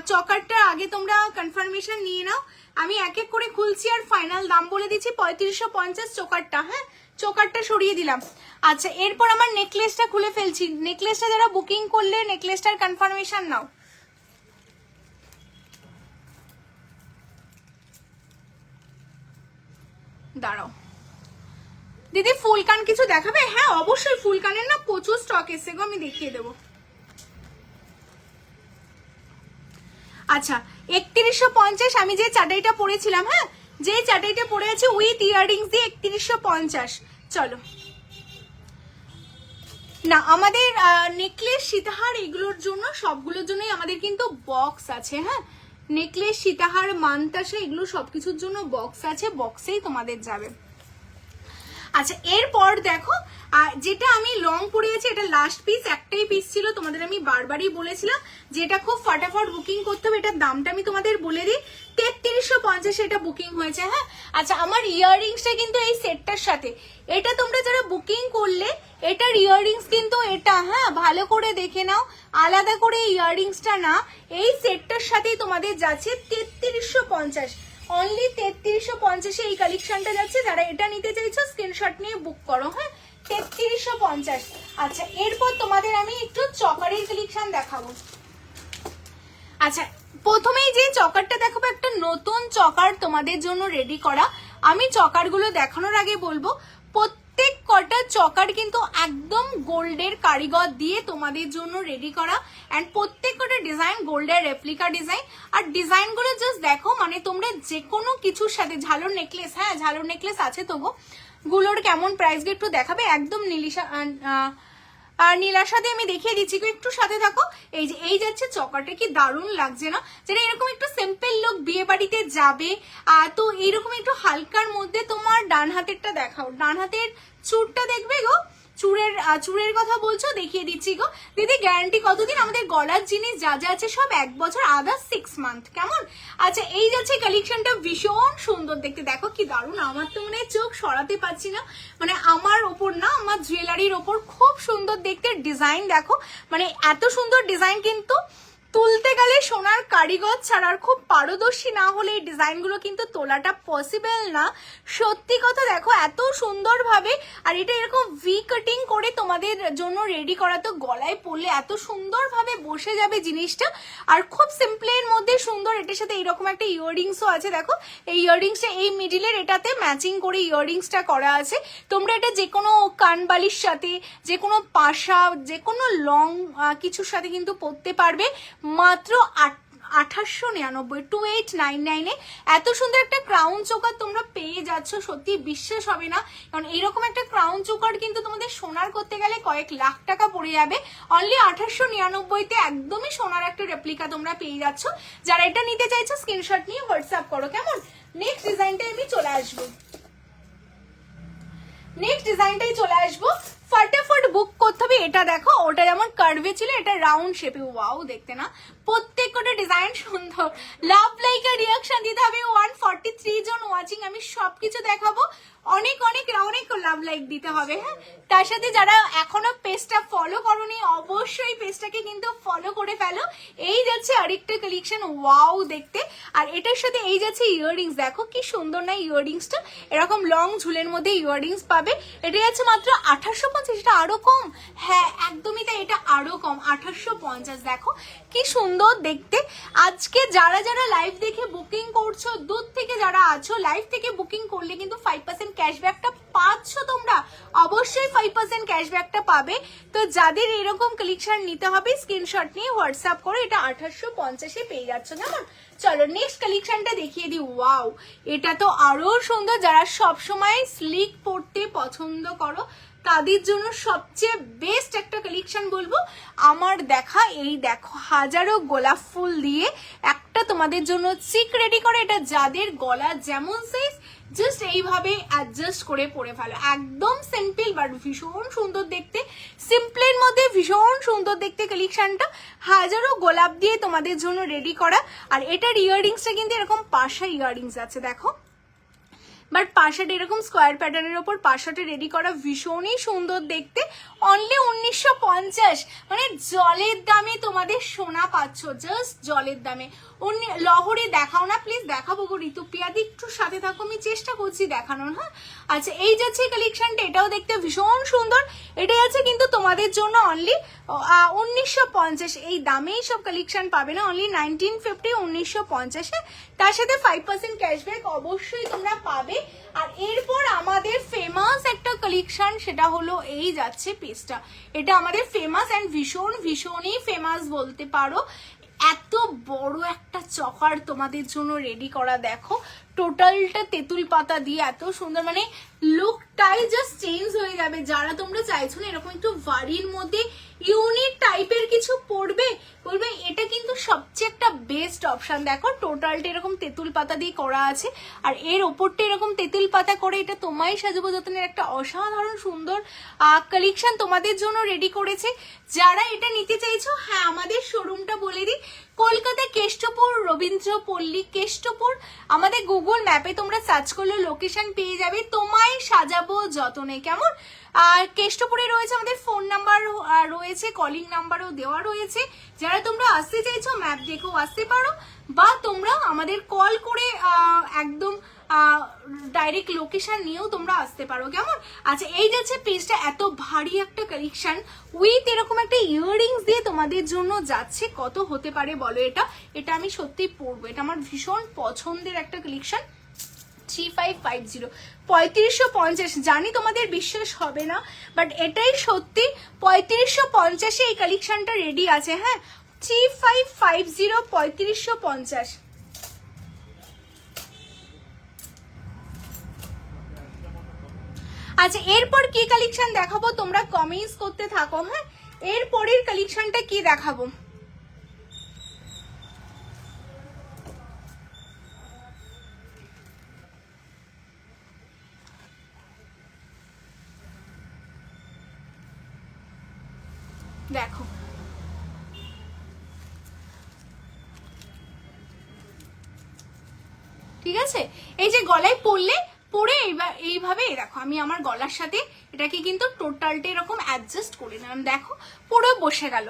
চকারটা আগে তোমরা কনফার্মেশন নিয়ে নাও, আমি এক এক করে খুলছি আর ফাইনাল দাম বলে দিচ্ছি। 3550 চোকারটা, হ্যাঁ চোকারটা সরিয়ে দিলাম। আচ্ছা এরপর আমার নেকলেসটা খুলে ফেলছি। নেকলেসটা যারা বুকিং করলে নেকলেসটার কনফার্মেশন নাও। দাঁড়াও দিদি, ফুলকান কিছু দেখাবে? হ্যাঁ অবশ্যই, ফুলকানের না প্রচুর স্টক এসে গো, আমি দেখিয়ে দেবো। আচ্ছা 3150 আমি যে চাটাইটা পরেছিলাম, হ্যাঁ যে চাটাইটা পরে আছে উইথ ইয়াররিংস দিয়ে 3150। চলো না, আমাদের নেকলেস সীতাহার এগুলোর জন্য সবগুলোর জন্যই আমাদের কিন্তু বক্স আছে, হ্যাঁ নেকলেস সীতাহার মানতাসা এগুলো সবকিছুর জন্য বক্স আছে, বক্সেই তোমাদের যাবে। আচ্ছা এরপর দেখো যেটা আমি লং পরেছি, এটা লাস্ট পিস, একটাই পিস ছিল, তোমাদের আমি বারবারই বলেছিলাম যেটা খুব ফটাফট বুকিং করতে হবে। এটার দামটা আমি তোমাদের বলে দিই, 3350 এটা বুকিং হয়েছে, হ্যাঁ। আচ্ছা আমার ইয়াররিংসটা কিন্তু এই সেটটার সাথে, এটা তোমরা যারা বুকিং করলে এটার ইয়াররিংস কিন্তু এটা, হ্যাঁ ভালো করে দেখে নাও, আলাদা করে ইয়াররিংসটা না, এই সেটটার সাথেই তোমাদের যাচ্ছে 3350, অনলি 3350 এই কালেকশনটা যাচ্ছে। যারা এটা নিতে চাইছো স্ক্রিনশট নিয়ে বুক করো, হ্যাঁ 3350। আচ্ছা এরপর তোমাদের আমি একটু চকারের কালেকশন দেখাবো। আচ্ছা প্রথমেই যে চকারটা দেখাবো, একটা নতুন চকার তোমাদের জন্য রেডি করা। আমি চকারগুলো দেখানোর আগে বলবো প্রত্যেক কটা চকার কিন্তু একদম গোল্ডের কারিগর দিয়ে তোমাদের জন্য রেডি করা, এন্ড প্রত্যেক কটা ডিজাইন গোল্ডের রেপ্লিকা ডিজাইন। আর ডিজাইনগুলো জাস্ট দেখো, মানে তোমরা যে কোনো কিছুর সাথে, ঝালর নেকলেস, হ্যাঁ ঝালর নেকলেস আছে তবু গুলোর কেমন প্রাইস একটু দেখাবে, একদম নীলার সাথে আমি দেখিয়ে দিচ্ছি, একটু সাথে থাকো। এই যে এই যাচ্ছে চকারটা, কি দারুণ লাগছে না? যেটা এরকম একটু সিম্পল লুক, বিয়ে বাড়িতে যাবে তো এইরকম একটু হালকার মধ্যে। তোমার ডান হাতেরটা দেখাও, ডান হাতের চুরটা দেখবে গো, চুরের কথা বলছো, দেখিয়ে দিচ্ছি গো দিদি। গ্যারান্টি কতদিন? আমাদের গলার জিনিস যা যা আছে সব 1 বছর, আদার 6 মান্থ, কেমন? আচ্ছা এই যাচ্ছে কালেকশনটা, ভীষণ সুন্দর দেখতে, দেখো কি দারুণ। আমার তো মনে চোখ সরাতে পারছি না, মানে আমার ওপর না, আমার জুয়েলারির ওপর খুব সুন্দর দেখতে ডিজাইন। দেখো মানে এত সুন্দর ডিজাইন কিন্তু তুলতে গেলে সোনার কারিগর ছাড়ার খুব পারদর্শী না হলে এই ডিজাইনগুলো কিন্তু তোলাটা পসিবল না। সত্যি কথা দেখো এত সুন্দরভাবে, আর এটা এরকম ভি কাটিং করে তোমাদের জন্য রেডি করা, তো গলায় পরলে এত সুন্দরভাবে বসে যাবে জিনিসটা। আর খুব সিম্পলের মধ্যে সুন্দর, এটার সাথে এইরকম একটা ইয়াররিংসও আছে, দেখো এই ইয়াররিংসটা এই মিডিলের এটাতে ম্যাচিং করে ইয়াররিংসটা করা আছে। তোমরা এটা যে কোনো কানবালির সাথে, যে কোনো পাশা, যে কোনো লং কিছুর সাথে কিন্তু পরতে পারবে। মাত্র 2899, 2899 এত সুন্দর একটা ক্রাউন চোকার তোমরা পেয়ে যাচ্ছ, সত্যি বিশ্বাস হবে না। কারণ এইরকম একটা ক্রাউন চোকার কিন্তু তোমাদের সোনার করতে গেলে কয়েক লাখ টাকা পড়ে যাবে, অনলি 2899 একদমই সোনার একটা রেপ্লিকা তোমরা পেয়ে যাচ্ছ। যারা এটা নিতে চাইছো স্ক্রিনশট নিয়ে হোয়াটসঅ্যাপ করো, কেমন? নেক্সট ডিজাইনটাই আমি চলে আসবো, নেক্সট ডিজাইনটাই চলে আসবো। ফটাফট বুক করতে হবে। এটা দেখো, ওটা যেমন কার্ভে ছিল, এটা রাউন্ড শেপে, ওয়াও দেখতে না, প্রত্যেক কটা ডিজাইন সুন্দর। লাভ লাইক আর রিয়াকশন দিতে হবে। 143 জন ওয়াচিং, আমি সবকিছু দেখাবো, অনেক অনেক অনেক লাভ লাইক দিতে হবে, হ্যাঁ। তার সাথে যারা এখনো পেজটা ফলো করোনি অবশ্যই পেজটাকে কিন্তু ফলো করে ফেলো। এই যাচ্ছে আরেকটা কালেকশন, ওয়াও দেখতে। আর এটার সাথে এই যাচ্ছে ইয়াররিংস, দেখো কি সুন্দর না ইয়াররিংসটা, এরকম লং ঝুলের মধ্যে ইয়াররিংস পাবে। এটা যাচ্ছে মাত্র 2850, এটা আরো কম, হ্যাঁ একদমই তাই, এটা আরো কম 2850। দেখো কি সুন্দর দেখতে। আজকে যারা যারা লাইভ দেখে বুকিং করছো, দূর থেকে যারা আছো, লাইভ থেকে বুকিং করলে কিন্তু 5% ক্যাশব্যাকটা পাচ্ছ তোমরা, অবশ্যই 5% ক্যাশব্যাকটা পাবে। তো যাদের এরকম কালেকশন নিতে হবে স্ক্রিনশট নিয়ে হোয়াটসঅ্যাপ করো, এটা 2850 পেয়ে যাচ্ছ, কেমন? চলো নেক্সট কালেকশনটা দেখিয়ে দিই। ওয়াও এটা তো আরো সুন্দর। যারা সবসময় স্লিক পরতে পছন্দ করো তাদের জন্য সবচেয়ে বেস্ট একটা কালেকশন বলবো আমার দেখা। এই দেখো হাজারো গোলাপ ফুল দিয়ে একটা তোমাদের জন্য চিক রেডি করে, এটা যাদের গলা যেমন সাইজ জাস্ট এইভাবে অ্যাডজাস্ট করে পরে ফেলো, একদম সিম্পল বাট ভীষণ সুন্দর দেখতে, সিম্পলের মধ্যে ভীষণ সুন্দর দেখতে কালেকশনটা। হাজারো গোলাপ দিয়ে তোমাদের জন্য রেডি করা। আর এটার ইয়াররিংসটা কিন্তু এরকম পাশা ইয়াররিংস আছে, দেখো বাট পাশাটা এরকম স্কোয়ার প্যাটার্নের ওপর পাশাটা রেডি করা, ভীষণই সুন্দর দেখতে। অনলি 1950, মানে জলের দামে তোমাদের সোনা পাচ্ছ, জাস্ট জলের দামে। লহরি দেখাও না প্লিজ, দেখাবো গো ঋতুপ্রিয়াদি, একটু সাথে থাকো, আমি চেষ্টা করছি দেখানোর। হ্যাঁ আচ্ছা, এই যাচ্ছে কালেকশনটা, এটাও দেখতে ভীষণ সুন্দর। এটাই আছে কিন্তু তোমাদের জন্য অনলি 1950, এই দামেই সব কালেকশন পাবে না, অনলি 1950, 1950-এ। তার সাথে 5% ক্যাশব্যাক অবশ্যই তোমরা পাবে। আর এরপর আমাদের ফেমাস একটা কালেকশন, সেটা হলো এই যাচ্ছে পিসটা। এটা আমাদের ফেমাস অ্যান্ড ভীষণই ফেমাস বলতে পারো। এত বড় একটা চকার তোমাদের জন্য রেডি করা, দেখো টোটালটা তেঁতুল পাতা দিয়ে এত সুন্দর, মানে লুকটাই জাস্ট চেঞ্জ হয়ে যাবে। যারা তোমরা চাইছো না এরকম একটু ভারীর মধ্যে ইউনিক টাইপের কিছু পড়বে, বলবে এটা কিন্তু সবচেয়ে একটা বেস্ট অপশন। দেখো টোটালটা এরকম তেঁতুল পাতা দিয়ে করা আছে, আর এর ওপরটা এরকম তেঁতুল পাতা করে, এটা তোমায় সাজাবো যতনের একটা অসাধারণ সুন্দর কালেকশন তোমাদের জন্য রেডি করেছে। যারা এটা নিতে চাইছো, হ্যাঁ আমাদের শোরুমটা বলে দিই, কলকাতা কেষ্টপুর, রবীন্দ্রপল্লী কেষ্টপুর। আমাদের গুগল ম্যাপে তোমরা সার্চ করলে লোকেশন পেয়ে যাবে, তোমায় সাজাবো যতনে, কেমন? আর কেষ্টপুরে রয়েছে আমাদের ফোন নাম্বার রয়েছে, কলিং নাম্বারও দেওয়া রয়েছে। যারা তোমরা আসতে চাইছো ম্যাপ দেখেও আসতে পারো, বা তোমরা আমাদের কল করে একদম ডাইরেক্ট লোকেশন নিয়েও তোমরা আসতে পারো, কেমন? আচ্ছা, এই যাচ্ছে পিসটা, এত ভারী একটা কালেকশন উইথ এরকম একটা ইয়াররিংস দিয়ে তোমাদের জন্য যাচ্ছে। কত হতে পারে বলো এটা? এটা আমি সত্যি পরবো, এটা আমার ভীষণ পছন্দের একটা কালেকশন। 3550, 3550, জানি তোমাদের বিশ্বাস হবে না, বাট এটাই সত্যি। 3550-এ এই কালেকশনটা রেডি আছে। হ্যাঁ 3550, 3550। আচ্ছা, এরপর কি কালেকশন দেখাবো তোমরা কমেন্টস করতে থাকো। হ্যাঁ এরপরের কালেকশনটা কি দেখাবো? দেখো ঠিক আছে, এই যে গলায় পরলে পরে এইভাবে দেখো, আমি আমার গলার সাথে এটাকে কিন্তু টোটালটা এরকম অ্যাডজাস্ট করে নিলাম, দেখো পুরো বসে গেল।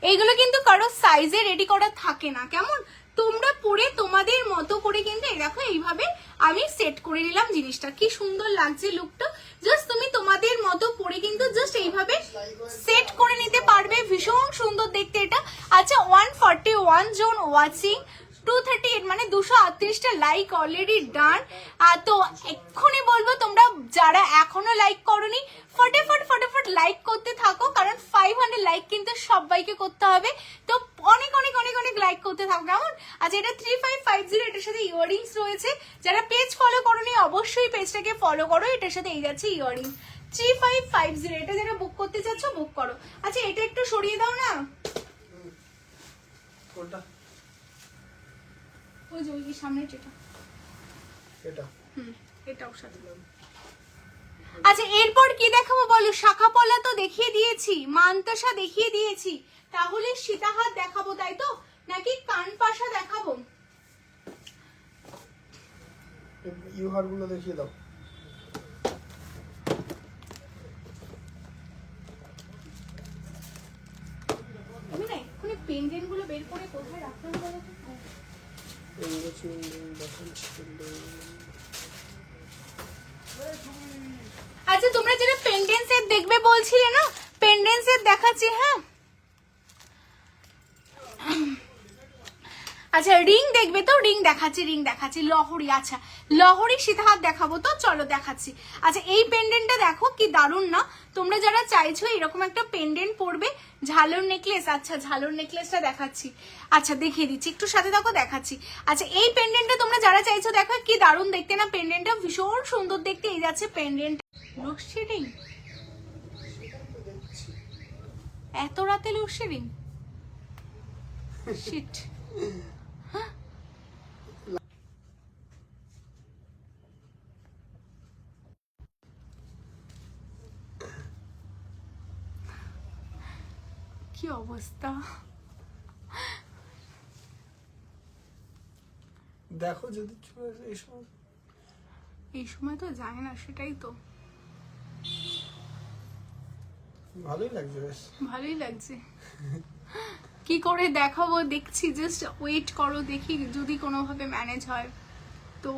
এইগুলো কিন্তু কারো সাইজে রেডি করা থাকে না, কেমন? তোমরা পরে তোমাদের মতো করে কিন্তু এই দেখো এইভাবে আমি সেট করে নিলাম জিনিসটা। কি সুন্দর লাগছে লুকটা, জাস্ট তুমি তোমাদের মতো পরে কিন্তু জাস্ট এইভাবে সেট করে নিতে পারবে, ভীষণ সুন্দর দেখতে এটা। আচ্ছা, 141 জন ওয়াচিং, 238, মানে 238টা লাইক অলরেডি ডান। তো এক্ষুনি বলবো তোমরা যারা এখনো লাইক করোনি, ফটাফট লাইক করতে থাকো, কারণ 500 লাইক কিন্তু সবাইকে করতে হবে। তো অনেক লাইক করতে থাকো, কেমন? আচ্ছা, এটা 3550, এটার সাথে ইয়াররিংস রয়েছে। যারা পেজ ফলো করোনি অবশ্যই পেজটাকে ফলো করো, এটার সাথে এই যাচ্ছে ইয়াররিংস। 3550, এটা যারা বুক করতে চাচ্ছ বুক করো। আচ্ছা, এটা একটু সরিয়ে দাও না, কোনটা? ওই যে ওই সামনে যেটা, এটা এটাও সাথে। আচ্ছা, এরপর কি দেখাবো বলো? শাখা পলা তো দেখিয়ে দিয়েছি, মানতাসা দেখিয়ে দিয়েছি, তাহলে সীতাহার দেখাবো তাই তো, নাকি কানপাশা দেখাবো? ইউহার গুলো দেখিয়ে দাও। আমি না এক্ষুনি পেন্ডেন্ট গুলো বের করে কোথায় রাখলাম বলো তো? আচ্ছা, তোমরা যেটা পেন্ডেন্ট সেট দেখবে বলছিলে না, পেন্ডেন্ট সেট দেখাচ্ছি। হ্যাঁ আচ্ছা, রিং দেখবে তো? রিং দেখাচ্ছি। লহরি, আচ্ছা লহরি সীতাহার দেখাবো তো, চলো দেখাচ্ছি। আচ্ছা, এই পেন্ডেন্টটা দেখো কি দারুণ না? তোমরা যারা চাইছো এরকম একটা পেন্ডেন্ট পরবে, ঝালর নেকলেস, আচ্ছা ঝালর নেকলেসটা দেখাচ্ছি। আচ্ছা, দেখিয়ে দিচ্ছি, একটু সাথে থাকো, দেখাচ্ছি। আচ্ছা, এই পেন্ডেন্টটা তোমরা যারা চাইছো দেখো কি দারুণ দেখতে না, পেন্ডেন্টটা ভীষণ সুন্দর দেখতে। এই যাচ্ছে পেন্ডেন্ট, লোডশেডিং, এত রাতে লোডশেডিং, শিট। কি অবস্থা দেখো যদি চলে আসে এই সময়। এই সময় তো যায় না, সেটাই তো। ভালোই লাগছে, বেশ ভালোই লাগছে। কি করে দেখাবো দেখছি, জাস্ট ওয়েট করো, দেখি যদি কোনোভাবে ম্যানেজ হয় তো।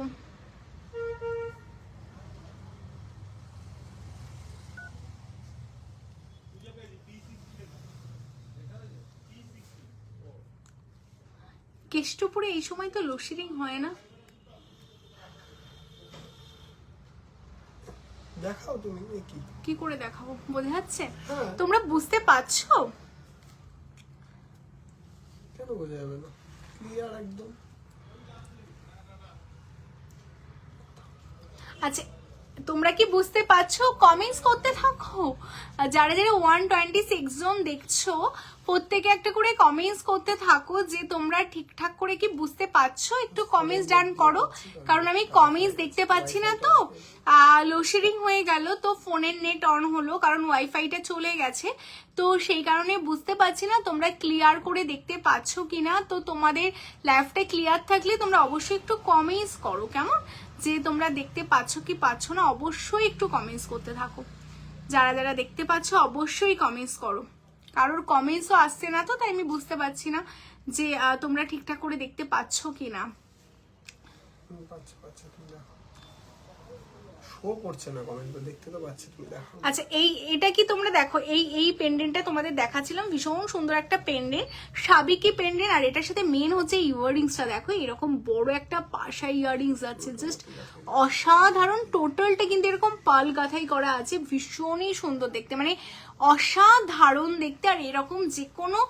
কেষ্টপুরে এই সময় তো লোডশেডিং হয় না। দেখাও তুমি কি কি করে দেখাবো, বোঝা যাচ্ছে? হ্যাঁ। তোমরা বুঝতে পারছো? কেন বোঝা যাবে না, ক্লিয়ার একদম। আচ্ছা, তোমরা কি বুঝতে পারছো? কমেন্টস করতে থাকো। আর যারা যারা 126 জন দেখছো, প্রত্যেকে একটা করে কমেন্টস করতে থাকো যে তোমরা ঠিকঠাক করে কি বুঝতে পারছো। একটু কমেন্টস ডান করো, কারণ আমি কমেন্টস দেখতে পাচ্ছি না তো। লোডশেডিং হয়ে গেল তো ফোনের নেট অন হলো, কারণ ওয়াইফাইটা চলে গেছে, তো সেই কারণে বুঝতে পারছি না তোমরা ক্লিয়ার করে দেখতে পাচ্ছো কিনা। তো তোমাদের লাইভটা ক্লিয়ার থাকলে তোমরা অবশ্যই একটু কমেন্টস করো, কেমন? যে তোমরা দেখতে পাচ্ছ কি পাচ্ছ না, অবশ্যই একটু কমেন্টস করতে থাকো। যারা যারা দেখতে পাচ্ছ অবশ্যই কমেন্টস করো। কারোর কমেন্টসও আসছে না তো, তাই আমি বুঝতে পারছি না যে তোমরা ঠিকঠাক করে দেখতে পাচ্ছ কি না। শো করছে না কমেন্ট, দেখতে তো পাচ্ছি, তুমি দেখো। আচ্ছা, এটা কি তোমরা দেখো, এই পেন্ডেন্টটা তোমাদের দেখাচ্ছিলাম, ভীষণ সুন্দর একটা পেন্ডেন্ট, সাবিকি পেন্ডেন্ট। আর এটার সাথে মেন হচ্ছে ইয়াররিংসটা দেখো, এরকম বড় একটা পাশা ইয়াররিংস আছে, জাস্ট অসাধারণ। টোটালটা কিন্তু এরকম পাল গাথাই করা আছে, ভীষণই সুন্দর দেখতে, মানে অসাধারণ দেখতে। আর এরকম যে কোনো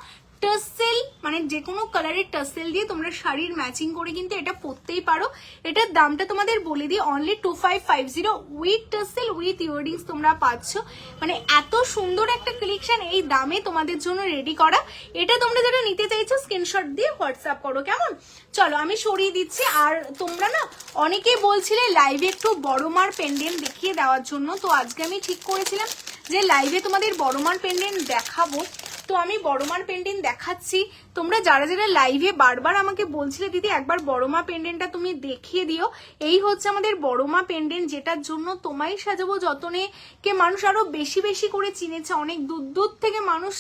টাসেল, মানে যে কোনো কালারের টাসেল দিয়ে তোমরা শাড়ির ম্যাচিং করে কিন্তু এটা পরতেই পারো। এটার দামটা তোমাদের বলে দিই, only 2550 with tassel with earrings তোমরা পাচ্ছ। মানে এত সুন্দর একটা কালেকশন এই দামে তোমাদের জন্য রেডি করা। এটা তোমরা যারা নিতে চাইছো স্ক্রিনশট দিয়ে হোয়াটসঅ্যাপ করো, কেমন? চলো আমি সরিয়ে দিচ্ছি। আর তোমরা না অনেকেই বলছিলে লাইভে একটু বড় মার পেন্ডেন্ট দেখিয়ে দেওয়ার জন্য, তো আজকে আমি ঠিক করেছিলাম যে লাইভে তোমাদের বড় মার পেন্ডেন্ট দেখাবো। তো আমি বড়মার পেন্ডেন্ট দেখাচ্ছি। তোমরা যারা যারা লাইভে বারবার আমাকে বলছিলে দিদি একবার বড়মা পেন্ডেন্টটা তুমি দেখিয়ে দিও, এই হচ্ছে আমাদের বড়মা পেন্ডেন্ট, যেটার জন্য তোমায় সাজাবো যতনে কে মানুষ আরো বেশি বেশি করে চিনেছে। অনেক দূর দূর থেকে মানুষ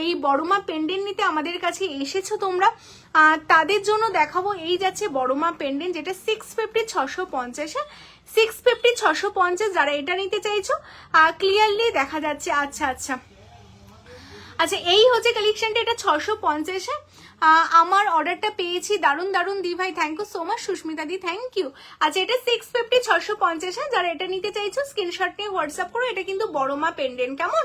এই বড়মা পেন্ডেন্ট নিতে আমাদের কাছে এসেছো তোমরা, তাদের জন্য দেখাবো। এই যাচ্ছে বড়মা পেন্ডেন্ট, যেটা 650 650, 650 650। যারা এটা নিতে চাইছো ক্লিয়ারলি দেখা যাচ্ছে। আচ্ছা আচ্ছা আচ্ছা, এই হচ্ছে কালেকশনটা, এটা 650। আমার অর্ডারটা পেয়েছি, দারুন দারুন দি ভাই, thank you so much. Susmita দি থ্যাংক ইউ। আচ্ছা, এটা 650 650। যারা এটা নিতে চাইছো স্ক্রিনশট নিয়ে হোয়াটসঅ্যাপ করো। এটা কিন্তু বড়মা পেন্ডেন্ট, কেমন?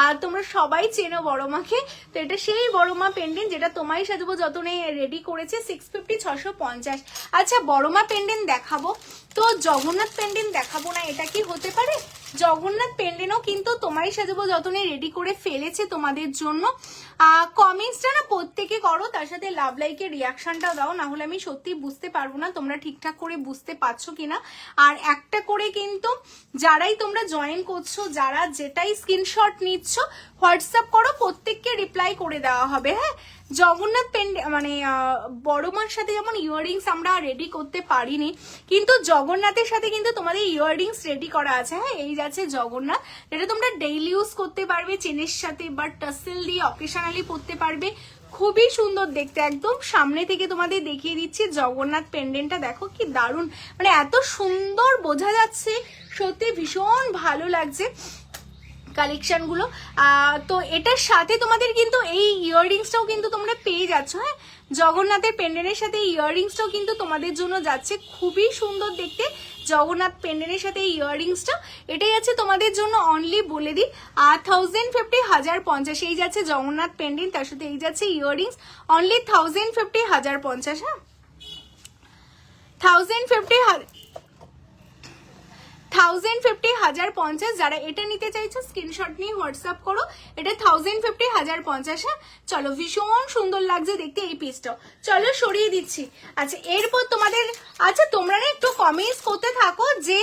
আর তোমরা সবাই চেনো বড়মাকে, তো এটা সেই বড়মা পেন্ডেন্ট যেটা তোমায় সাজাবো যতনে রেডি করেছে, 650 650। আচ্ছা, বড়মা পেন্ডেন্ট দেখাবো তো জগন্নাথ পেন্ডেন্ট দেখাবো না, এটা কি হতে পারে? জগন্নাথ পেন্ডেন্টও কিন্তু তোমায় সাজাবো যতনে রেডি করে ফেলেছে তোমাদের জন্য। কমেন্টসটা না প্রত্যেকে করো, তার সাথে লাভ লাইকের রিয়াকশনটাও দাও, না হলে আমি সত্যি বুঝতে পারবো না তোমরা ঠিকঠাক করে বুঝতে পারছো কিনা। আর একটা করে কিন্তু যারাই তোমরা জয়েন করছো, যারা যেটাই স্ক্রিনশট নিচ্ছ হোয়াটসঅ্যাপ করো, প্রত্যেককে রিপ্লাই করে দেওয়া হবে। হ্যাঁ, জগন্নাথ মানে বড়মার সাথে যেমন ইয়াররিংস আমরা রেডি করতে পারিনি, কিন্তু জগন্নাথের সাথে কিন্তু তোমাদের ইয়াররিংস রেডি করা আছে। হ্যাঁ, এই যাচ্ছে জগন্নাথ, এটা তোমরা ডেইলি ইউজ করতে পারবে চেনের সাথে, বা টাসেল দিয়ে অকেশনালি পরতে পারবে, খুবই সুন্দর দেখতে। একদম সামনে থেকে তোমাদের দেখিয়ে দিচ্ছি জগন্নাথ পেন্ডেন্টটা, দেখো কি দারুণ, মানে এত সুন্দর বোঝা যাচ্ছে, সত্যি ভীষণ ভালো লাগছে কালেকশন গুলো। তো এটার সাথে তোমাদের কিন্তু এই ইয়াররিংসটাও কিন্তু তোমরা পেয়ে যাচ্ছ। হ্যাঁ, জগন্নাথের পেন্ডেন্টের সাথে এই ইয়াররিংসটাও কিন্তু তোমাদের জন্য যাচ্ছে, খুবই সুন্দর দেখতে জগন্নাথ পেন্ডেন্টের সাথে এই ইয়াররিংসটা। এটাই আছে তোমাদের জন্য অনলি বলে দিই 1050 1050। এই যাচ্ছে জগন্নাথ পেন্ডেন্ট, তার সাথে এই যাচ্ছে ইয়াররিংস, অনলি 1050 1050। হ্যাঁ, 1050 1050 যারা এটা নিতে চাইছো স্ক্রিনশট নিয়ে হোয়াটসঅ্যাপ করো। এটা 1050 1050। হ্যাঁ, চলো, ভীষণ সুন্দর লাগছে দেখতে এই পিসটাও। চলো সরিয়ে দিচ্ছি। আচ্ছা, এরপর তোমাদের, আচ্ছা তোমরা না একটু কমেন্টস করতে থাকো যে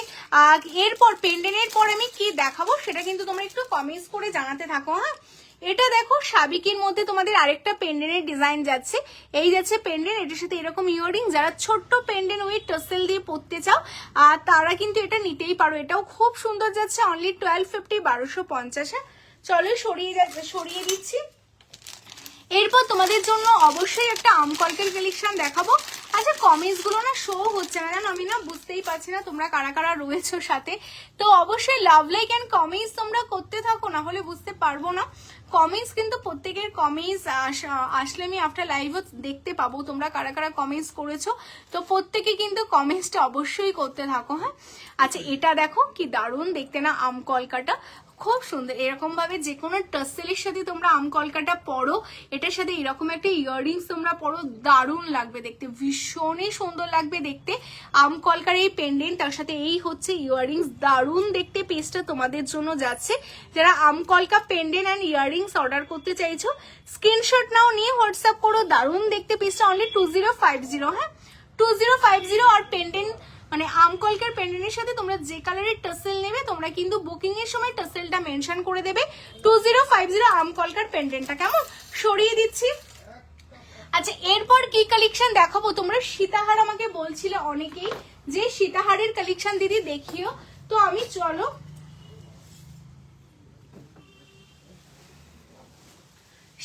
এরপর পেন্ডেন্টের পর আমি কি দেখাবো, সেটা কিন্তু তোমরা একটু কমেন্টস করে জানাতে থাকো। হ্যাঁ, এটা দেখো সাবিকের মধ্যে তোমাদের আরেকটা পেন্ডেন্টের ডিজাইন যাচ্ছে, এই যাচ্ছে পেন্ডেন্ট, এটার সাথে এরকম ইয়াররিং। যারা ছোট্ট পেন্ডেন্ট উইথ টাসেল দিয়ে পরতে চাও আর তারা কিন্তু এটা নিতেই পারো, এটাও খুব সুন্দর যাচ্ছে, অনলি 1250, 1250। চলো সরিয়ে দিচ্ছি। এরপর তোমাদের জন্য অবশ্যই একটা আমকলকের কালেকশন দেখাবো। আচ্ছা কমেন্টস গুলো না শো হচ্ছে না, জানো আমি না বুঝতেই পারছি না তোমরা কারা কারা রয়েছো সাথে। তো অবশ্যই লাভ লাইক এন্ড কমেন্টস তোমরা করতে থাকো, না হলে বুঝতে পারবো না। কমেন্টস কিন্তু প্রত্যেকের কমেন্টস আসলে আমি আফটার লাইভও দেখতে পাবো তোমরা কারা কারা কমেন্টস করেছো। তো প্রত্যেকে কিন্তু কমেন্টসটা অবশ্যই করতে থাকো। হ্যাঁ আচ্ছা এটা দেখো কি দারুণ দেখতে না আমকলকাটা, খুব সুন্দর। এরকম ভাবে যে কোনো টাসেলের সাথে তোমরা আমকলকাটা পরো, এটার সাথে এরকম একটা ইয়াররিংস তোমরা পরো, দারুণ লাগবে দেখতে, ভীষণই সুন্দর লাগবে দেখতে। আমকলকার এই পেন্ডেন্ট তার সাথে এই হচ্ছে ইয়াররিংস, দারুণ দেখতে পিসটা তোমাদের জন্য যাচ্ছে। যারা আমকলকা পেন্ডেন্ট অ্যান্ড ইয়াররিংস অর্ডার করতে চাইছো স্ক্রিনশট নাও, নিয়ে হোয়াটসঅ্যাপ করো, দারুণ দেখতে পিসটা, অনলি 2050। হ্যাঁ 2050। আর পেন্ডেন্ট মানে আমকলকার পেন্ডেন্টের সাথে তোমরা যে কালারের টাসেল নেবে তোমরা কিন্তু বুকিং এর সময় টাসেলটা মেনশন করে দেবে, 2050 আমকলকার পেন্ডেন্টটা। কেমন সরিয়ে দিচ্ছি। আচ্ছা এরপর কি কালেকশন দেখাবো, তোমরা সীতাহার আমাকে বলছিলে অনেকেই যে সীতাহারের কালেকশন দিদি দেখিও, তো আমি চলো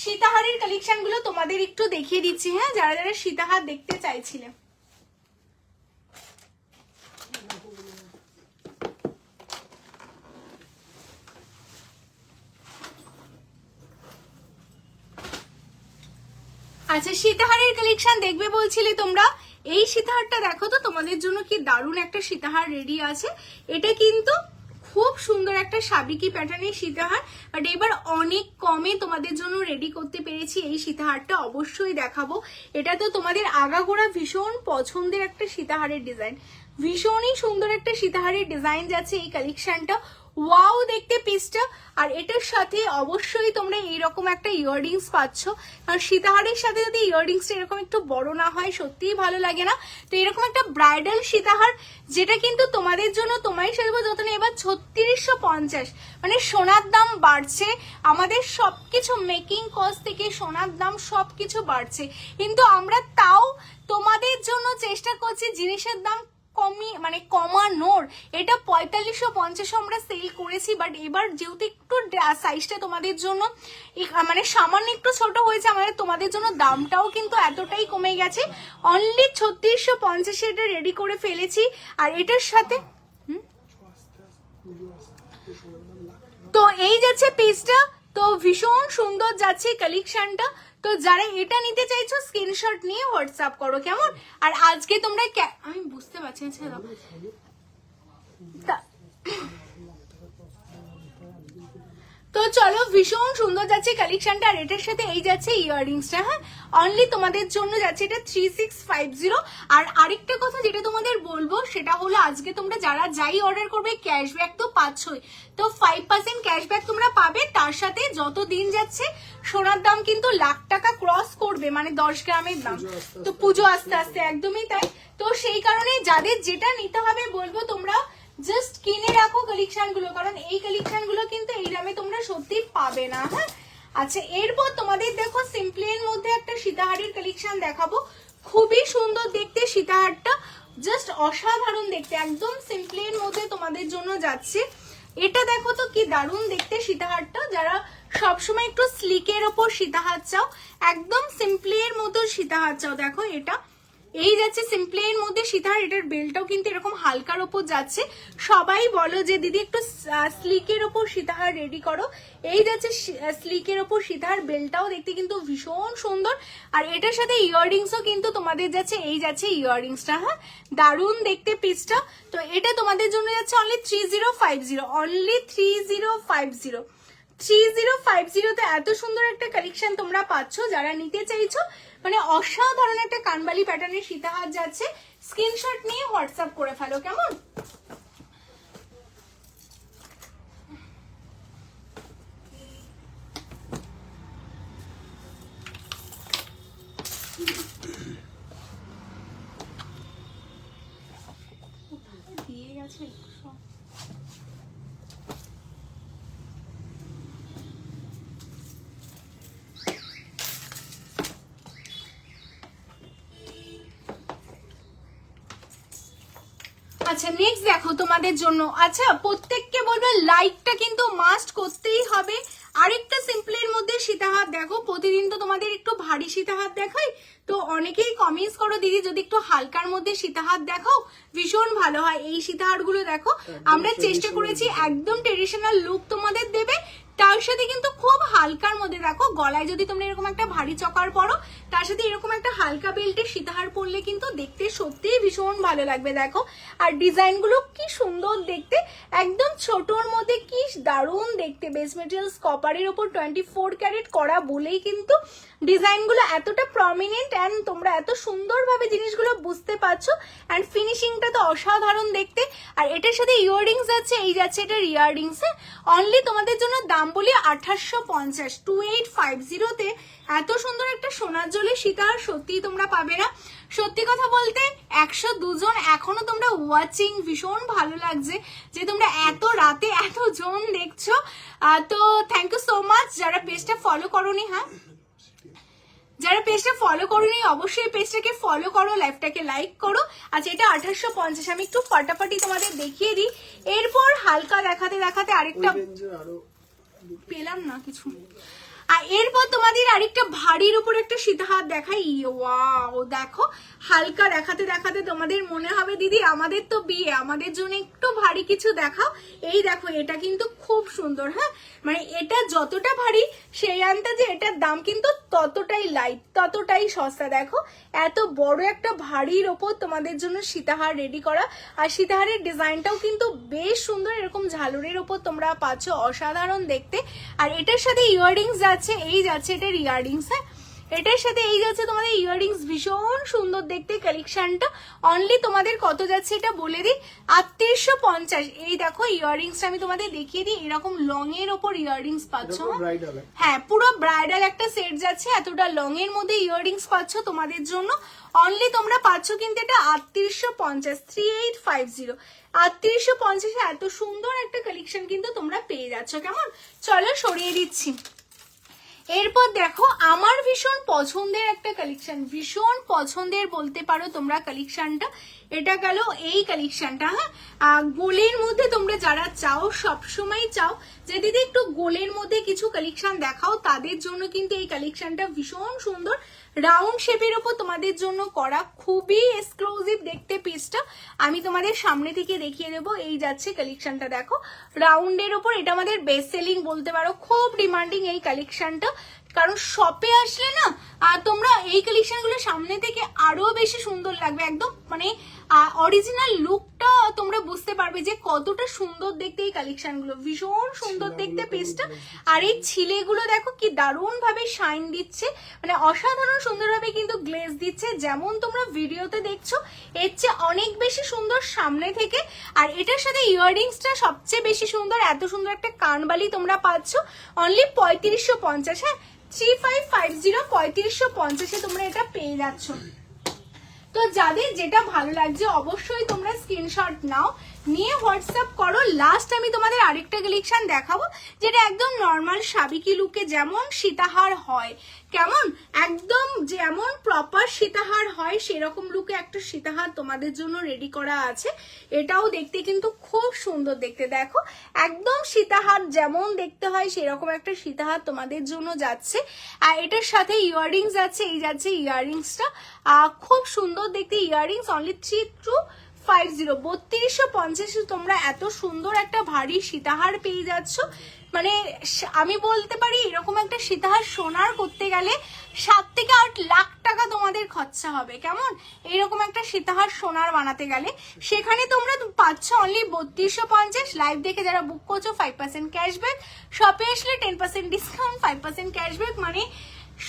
সীতাহারের কালেকশন গুলো তোমাদের একটু দেখিয়ে দিচ্ছি। হ্যাঁ যারা যারা সীতাহার দেখতে চাইছিলে। আচ্ছা সীতাহারের কালেকশন দেখবে বলছিলে তোমরা, এই সীতাহারটা দেখো তো তোমাদের জন্য কি দারুণ একটা সীতাহার রেডি আছে। এটা কিন্তু খুব সুন্দর একটা সাবিকি প্যাটার্নের সীতাহার, বাট এবার অনেক কমে তোমাদের জন্য রেডি করতে পেরেছি। এই সীতাহারটা অবশ্যই দেখাবো, এটা তো তোমাদের আগাগোড়া ভীষণ পছন্দের একটা সীতাহারের ডিজাইন, ভীষণই সুন্দর একটা সীতাহারের ডিজাইন যাচ্ছে এই কালেকশনটা, ওয়াও দেখতে পিসটা। আর এটার সাথে অবশ্যই তোমরা এইরকম একটা ইয়াররিংস পাচ্ছ, আর সীতাহারের সাথে যদি ইয়াররিংসটা এরকম একটু বড় না হয় সত্যিই ভালো লাগে না। তো এরকম একটা ব্রাইডাল সীতাহার যেটা কিন্তু তোমাদের জন্য তোমায় সাজবো যতনে এবার 3650, মানে সোনার দাম বাড়ছে, আমাদের সবকিছু মেকিং কস্ট থেকে সোনার দাম সবকিছু বাড়ছে, কিন্তু আমরা তাও তোমাদের জন্য চেষ্টা করছি জিনিসের দাম কমানোর। এটা 4550 আমরা সেল করেছি, বাট এবার যেহেতু একটু সাইজটা তোমাদের জন্য মানে সামান্য একটু ছোট হয়েছে আমাদের, তোমাদের জন্য দামটাও কিন্তু এতটাই কমে গেছে, অনলি 3650 এটা রেডি করে ফেলেছি। আর এটার সাথে তো এই যাচ্ছে পিসটা, তো ভীষণ সুন্দর যাচ্ছে কালেকশনটা। তো যারা এটা নিতে চাইছো স্ক্রিনশট নিয়ে হোয়াটসঅ্যাপ করো। কেমন আর আজকে তোমরা আমি বুঝতে পারছি না, তো চলো ভীষণ সুন্দর যাচ্ছে কালেকশনটা। আর এটার সাথে এই যাচ্ছে ইয়াররিংসটা। হ্যাঁ অনলি তোমাদের জন্য যাচ্ছে এটা 3650। আর আরেকটা কথা যেটা তোমাদের বলবো সেটা হলো আজকে তোমরা যারা যাই অর্ডার করবে ক্যাশব্যাক তো পাচ্ছই, তো 5% ক্যাশব্যাক তোমরা পাবে, তার সাথে যত দিন যাচ্ছে সোনার দাম কিন্তু লাখ টাকা ক্রস করবে, মানে 10 গ্রামের দাম, তো পুজো আস্তে আস্তে একদমই তাই। তো সেই কারণে যাদের যেটা নিতে হবে বলবো তোমরা জাস্ট কিনে রাখো কালেকশন গুলো, কারণ এই কালেকশন গুলো কিন্তু এই দামে তোমরা সত্যি পাবে না। হ্যাঁ আচ্ছা এরপর তোমাদের দেখো সিম্পলি এর মধ্যে একটা সীতাহারের কালেকশন দেখাবো, খুবই সুন্দর দেখতে সীতাহারটা, জাস্ট অসাধারণ দেখতে, একদম সিম্পলি এর মধ্যে তোমাদের জন্য যাচ্ছে। এটা দেখো তো কি দারুণ দেখতে সীতাহারটা, যারা সবসময় একটু স্লিকের ওপর সীতাহার চাও, একদম সিম্পলি এর মতো সীতাহার চাও, দেখো এটা এই যাচ্ছে সিম্পলি এর মধ্যে সীতাহার। এটার বেলটাও কিন্তু এরকম হালকার ওপর যাচ্ছে, সবাই বলো যে দিদি একটু স্লিকের ওপর সীতাহার রেডি করো, এই যাচ্ছে স্লিকের ওপর সীতাহার, বেলটাও দেখতে কিন্তু ভীষণ সুন্দর। আর এটার সাথে ইয়াররিংসও কিন্তু তোমাদের যাচ্ছে, এই যাচ্ছে ইয়াররিংসটা। হ্যাঁ দারুণ দেখতে পিসটা, তো এটা তোমাদের জন্য যাচ্ছে অনলি 3050, অনলি 3050। 3050 তে এত সুন্দর একটা কালেকশন তোমরা পাচ্ছ, যারা নিতে চাইছো মানে অসাধারণ একটা কানবালি প্যাটার্নের সীতাহার যাচ্ছে, স্ক্রিনশট নিয়ে হোয়াটসঅ্যাপ করে ফেলো। কেমন দিয়ে গেছে আচ্ছা নেক্সট দেখো তোমাদের জন্য, আচ্ছা প্রত্যেককে বলবো লাইকটা কিন্তু মাস্ট করতেই হবে। আরেকটা সিম্পলের মধ্যে সীতাহার দেখো, প্রতিদিন তো তোমাদের একটু ভারী সীতাহার দেখাই, তো অনেকেই কমেন্টস করো দিদি যদি একটু হালকার মধ্যে সীতাহার দেখাও ভীষণ ভালো হয়। এই সীতাহার গুলো দেখো আমরা চেষ্টা করেছি একদম ট্রেডিশনাল লুক তোমাদের দেবে, তার সাথে কিন্তু খুব হালকার মধ্যে দেখো গলায় যদি তোমরা এরকম একটা ভারী চকার পরো তার সাথে এরকম একটা হালকা বেল্টের সীতাহার পরলে কিন্তু দেখতে সত্যিই ভীষণ ভালো লাগবে। দেখো আর ডিজাইন গুলো কি সুন্দর দেখতে, একদম ছোটর মধ্যে কি দারুণ দেখতে। বেস মেটেরিয়ালস কপারের উপর 24 ক্যারেট করা বলেই কিন্তু ডিজাইন গুলো এতটা প্রমিনেন্ট এন্ড তোমরা এত সুন্দরভাবে জিনিসগুলো বুঝতে পারছো। এন্ড ফিনিশিংটা তো অসাধারণ দেখতে। আর এটার সাথে ইয়াররিংস আছে, এই যাচ্ছে এটার ইয়াররিংস, অনলি তোমাদের জন্য দাম বলি 2850, 2850 তে এত সুন্দর একটা সোনার জলে সীতাহার সত্যিই তোমরা পাবে না। সত্যি কথা বলতে 102 জন এখনো তোমরা ওয়াচিং, ভীষণ ভালো লাগছে যে তোমরা এত রাতে এত জন দেখছো। তো থ্যাংক ইউ সো মাচ। যারা পেজটা ফলো করোনি, হ্যাঁ যারা পেজটা ফলো করোনি অবশ্যই পেজটাকে ফলো করো, লাইভটাকে লাইক করো। আচ্ছা এটা 2850, আমি একটু ফাটাফাটি তোমাদের দেখিয়ে দিই। এরপর হালকা দেখাতে দেখাতে আরেকটা পেলাম না কিছু, আর এরপর তোমাদের আরেকটা ভারীর উপর একটা সীতাহার দেখাই। ওয়াও দেখো হালকা দেখাতে দেখাতে তোমাদের মনে হবে দিদি আমাদের তো বিয়ে, আমাদের জন্য একটু ভারী কিছু দেখাও। এই দেখো এটা কিন্তু খুব সুন্দর, হ্যাঁ মানে এটা যতটা ভারী সেই আন্দাজে এটার দাম কিন্তু ততটাই লাইট, ততটাই সস্তা। দেখো এত বড় একটা ভারীর ওপর তোমাদের জন্য সীতাহার রেডি করা, আর সীতাহারের ডিজাইনটাও কিন্তু বেশ সুন্দর, এরকম ঝালরের ওপর তোমরা পাচ্ছ, অসাধারণ দেখতে। আর এটার সাথে ইয়াররিংস যাচ্ছে, এই যাচ্ছে এটার ইয়াররিংস, হ্যাঁ এটার সাথে এই যাচ্ছে তোমাদের ইয়াররিংস, ভীষণ সুন্দর দেখতে কালেকশনটা। অনলি তোমাদের কত যাচ্ছে এটা বলে দিই, 3850। এই দেখো ইয়াররিংসটা আমি তোমাদের দেখিয়ে দিই, এরকম লং এর ওপর ইয়াররিংস পাচ্ছ, হ্যাঁ পুরো ব্রাইডাল একটা সেট যাচ্ছে, এতটা লং এর মধ্যে ইয়াররিংস পাচ্ছ তোমাদের জন্য। অনলি তোমরা পাচ্ছ কিন্তু এটা 3850, 3850, 3850 এত সুন্দর একটা কালেকশন কিন্তু তোমরা পেয়ে যাচ্ছ। কেমন, চলো সরিয়ে দিচ্ছি। এরপর দেখো আমার ভীষণ পছন্দের একটা কালেকশন, ভীষণ পছন্দের বলতে পারো তোমরা কালেকশনটা। এটা গেল এই কালেকশনটা, হ্যাঁ গোলের মধ্যে তোমরা যারা চাও, সবসময় চাও যে দিদি একটু গোলের মধ্যে কিছু কালেকশন দেখাও, তাদের জন্য কিন্তু এই কালেকশনটা ভীষণ সুন্দর। রাউন্ড শেপের উপর তোমাদের জন্য করা, খুবই এক্সক্লুসিভ দেখতে পিসটা। আমি তোমাদের সামনে থেকে দেখিয়ে দেবো। এই যাচ্ছে কালেকশনটা দেখো রাউন্ডের উপর, এটা আমাদের বেস্ট সেলিং বলতে পারো, খুব ডিমান্ডিং এই কালেকশনটা। কারণ শপে আসলে না তোমরা এই কালেকশন গুলো সামনে থেকে আরো বেশি সুন্দর লাগবে, একদম মানে অরিজিনাল লুকটা তোমরা বুঝতে পারবে যে কতটা সুন্দর দেখতে এই কালেকশন গুলো, ভীষণ সুন্দর দেখতে পিসটা। আর এই ছিলেগুলো দেখো কি দারুণ ভাবে শাইন দিচ্ছে, মানে অসাধারণ সুন্দরভাবে কিন্তু গ্লেজ দিচ্ছে, যেমন তোমরা ভিডিওতে দেখছো এর চেয়ে অনেক বেশি সুন্দর সামনে থেকে। আর এটার সাথে ইয়াররিংসটা সবচেয়ে বেশি সুন্দর, এত সুন্দর একটা কানবালি তোমরা পাচ্ছ অনলি 3550, হ্যাঁ 3550, 3550 তোমরা এটা পেয়ে যাচ্ছ। তো যাদের যেটা ভালো লাগছে অবশ্যই তোমরা স্ক্রিনশট নাও, নিয়ে হোয়াটসঅ্যাপ করো। লাস্ট আমি তোমাদের আরেকটা কালেকশন দেখাবো যেটা একদম নর্মাল সাবিকি লুকে যেমন সীতাহার হয়, কেমন একদম যেমন প্রপার সীতাহার হয় সেরকম লুকে একটা সীতাহার তোমাদের জন্য রেডি করা আছে। এটাও দেখতে কিন্তু খুব সুন্দর দেখতে, দেখো একদম সীতাহার যেমন দেখতে হয় সেরকম একটা সীতাহার তোমাদের জন্য যাচ্ছে। আর এটার সাথে ইয়াররিংস যাচ্ছে, এই যাচ্ছে ইয়াররিংসটা, খুব সুন্দর দেখতে ইয়াররিংস। অনলি 3250, 3250 তোমরা এত সুন্দর একটা ভারী সীতাহার পেয়ে যাচ্ছ। মানে আমি বলতে পারি এরকম একটা সীতাহার সোনার করতে গেলে 7 থেকে 8 লাখ টাকা তোমাদের খরচা হবে, কেমন এরকম একটা সীতাহার সোনার বানাতে গেলে। সেখানে তোমরা পাচ্ছ অনলি 3250। লাইভ দেখে যারা বুক করছো 5% ক্যাশব্যাক, শপে আসলে 10% ডিসকাউন্ট, 5% ক্যাশব্যাক, মানে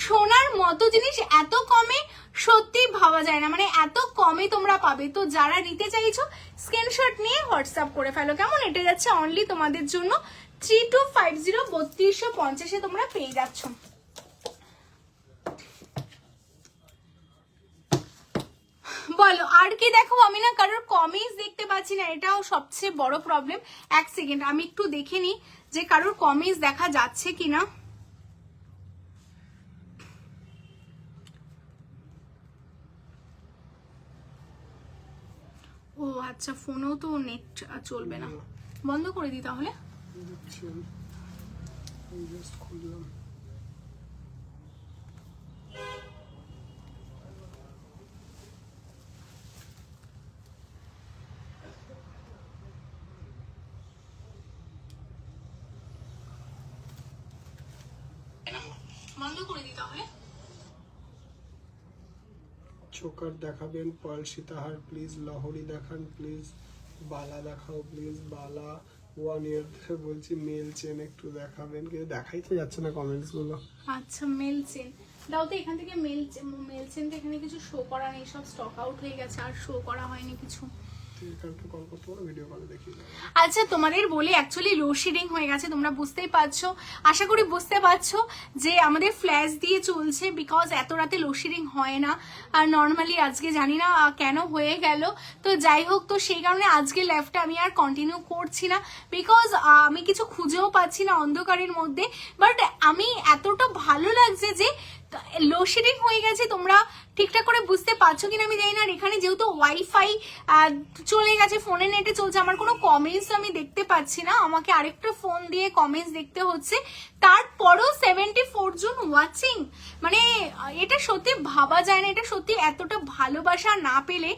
সোনার মতো জিনিস এত কমে সত্যি ভাবা যায় না, মানে এত কমে তোমরা পাবে। তো যারা নিতে চাইছো স্ক্রিনশট নিয়ে হোয়াটসঅ্যাপ করে ফেলো, কেমন এটা যাচ্ছে অনলি তোমাদের জন্য 3250, 3250 তোমরা পেয়ে যাচ্ছ। বলো আর কি দেখো, আমি না কারোর কমেন্টস দেখতে পাচ্ছি না, এটাও সবচেয়ে বড় প্রবলেম। এক সেকেন্ড আমি একটু দেখে নিই যে কারোর কমেন্টস দেখা যাচ্ছে কিনা। ও আচ্ছা, ফোনেও তো নেট চলবে না, বন্ধ করে দিই তাহলে। জাস্ট খুললাম। বন্ধ করে দিই তাহলে। চোকার দেখাবেন, পার্ল সীতাহার প্লিজ, লাহোরি দেখান প্লিজ, বালা দেখাও প্লিজ, বালা 1 ইয়ার ধরে বলছি মেল চেন একটু দেখাবেন, কিন্তু দেখাই তো যাচ্ছে না কমেন্টস গুলো। আচ্ছা মেল চেন দাও তো এখান থেকে। মেল চেন তো এখানে কিছু শো করা নেই, সব স্টক আউট হয়ে গেছে, আর শো করা হয়নি কিছু। কল করতে পারো, ভিডিও কলে দেখিয়ে দেবো। আচ্ছা তোমাদের বলি, অ্যাকচুয়ালি লোডশেডিং হয়ে গেছে, তোমরা বুঝতেই পারছো, আশা করি বুঝতে পারছো যে আমাদের ফ্ল্যাশ দিয়ে চলছে, বিকজ এত রাতে লোডশেডিং হয় না আর নর্মালি আজকে জানি না কেন হয়ে গেল। তো যাই হোক, তো সেই কারণে আজকে লাইভটা আমি আর কন্টিনিউ করছি না, বিকজ আমি কিছু খুঁজেও পাচ্ছি না অন্ধকারের মধ্যে। বাট আমি এতটা ভালো লাগছে যে লোডশেডিং হয়ে গেছে, তোমরা ঠিকঠাক করে বুঝতে পারছো কিনা আমি জানি না। আর এখানে যেহেতু ওয়াইফাই চলে গেছে, ফোনের নেটে চলছে, আমার কোনো কমেন্টস আমি দেখতে পাচ্ছি না, আমাকে আরেকটা ফোন দিয়ে কমেন্টস দেখতে হচ্ছে। তারপরও 74 জন ওয়াচিং, মানে এটা সত্যি ভাবা যায় না, এটা সত্যি এতটা ভালোবাসা না পেলে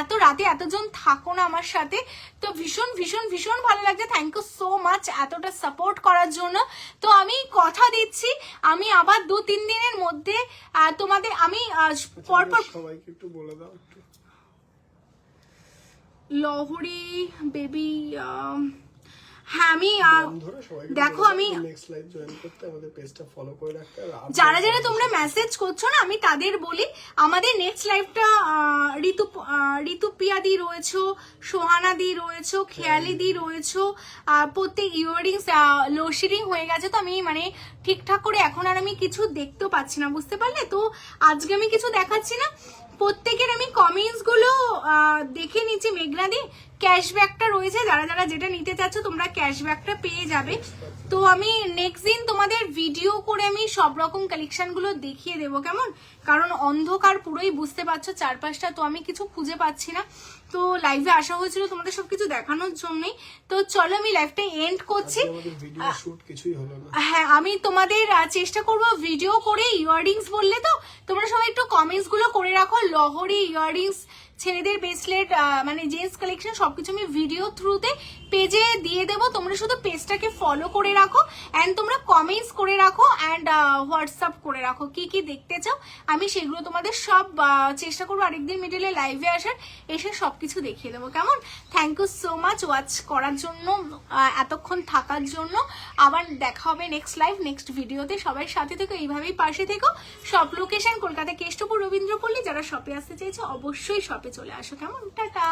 এত রাতে এতজন থাকো না আমার সাথে। তো ভীষণ ভীষণ ভীষণ ভালো লাগছে, থ্যাংক ইউ সো মাচ এতটা সাপোর্ট করার জন্য। তো আমি কথা দিচ্ছি, আমি আবার 2-3 দিনের মধ্যে তোমাদের আমি পরপর সবাইকে একটু বলে দাও একটু। লহরি বেবি, হ্যাঁ আমি দেখো আমি নেক্সট লাইভ জয়েন করতে, আমাদের পেজটা ফলো করে রাখতে। যারা যারা তোমরা মেসেজ করছো না, আমি তাদের বলি আমাদের নেক্সট লাইভটা ঋতুপিয়াদি রয়েছো, সোহানাদি রয়েছো, খেয়ালিদি রয়েছো, প্রত্যেক ইয়াররিংস লোডশেডিং হয়ে গেছে, তো আমি মানে ঠিকঠাক করে এখন আর আমি কিছু দেখতেও পাচ্ছি না, বুঝতে পারলে? তো আজকে আমি কিছু দেখাচ্ছি না, প্রত্যেকের আমি কমেন্টস গুলো দেখে নিচ্ছি। মেঘনাদি ক্যাশব্যাকটা রয়েছে, যারা যারা যেটা নিতে চাচ্ছ তোমরা ক্যাশব্যাকটা পেয়ে যাবে। তো আমি নেক্সট দিন তোমাদের ভিডিও করে আমি সব রকম কালেকশন গুলো দেখিয়ে দেবো, কেমন? কারণ অন্ধকার পুরোই বুঝতে পারছো চারপাশটা, তো আমি কিছু খুঁজে পাচ্ছি না। তো লাইভে আসা হয়েছিল তোমাদের সবকিছু দেখানোর জন্যই। তো চলো আমি লাইভটা এন্ড করছি। হ্যাঁ আমি তোমাদের চেষ্টা করবো ভিডিও করে। ইয়াররিংস বললে তো তোমরা সবাই একটু কমেন্টস গুলো করে রাখো, লহরি ইয়াররিংস, ছেলেদের ব্রেসলেট, মানে জেন্টস কালেকশন সবকিছু আমি ভিডিও থ্রুতে পেজে দিয়ে দেবো। তোমরা শুধু পেজটাকে ফলো করে রাখো অ্যান্ড তোমরা কমেন্টস করে রাখো অ্যান্ড হোয়াটসঅ্যাপ করে রাখো কি কি দেখতে চাও, আমি সেগুলো তোমাদের সব চেষ্টা করবো আরেকদিন মিডলে লাইভে আসার, এসে সবকিছু দেখিয়ে দেবো, কেমন? Thank you so much watch করার জন্য, এতক্ষণ থাকার জন্য। আবার দেখা হবে নেক্সট লাইভ নেক্সট ভিডিওতে। সবাই সাথে থেকো, এইভাবেই পাশে থেকো। সব লোকেশন কলকাতা কেষ্টপুর রবীন্দ্রপল্লী, যারা শপে আসতে চাইছো অবশ্যই শপে চলে আসো, কেমন? টাটা।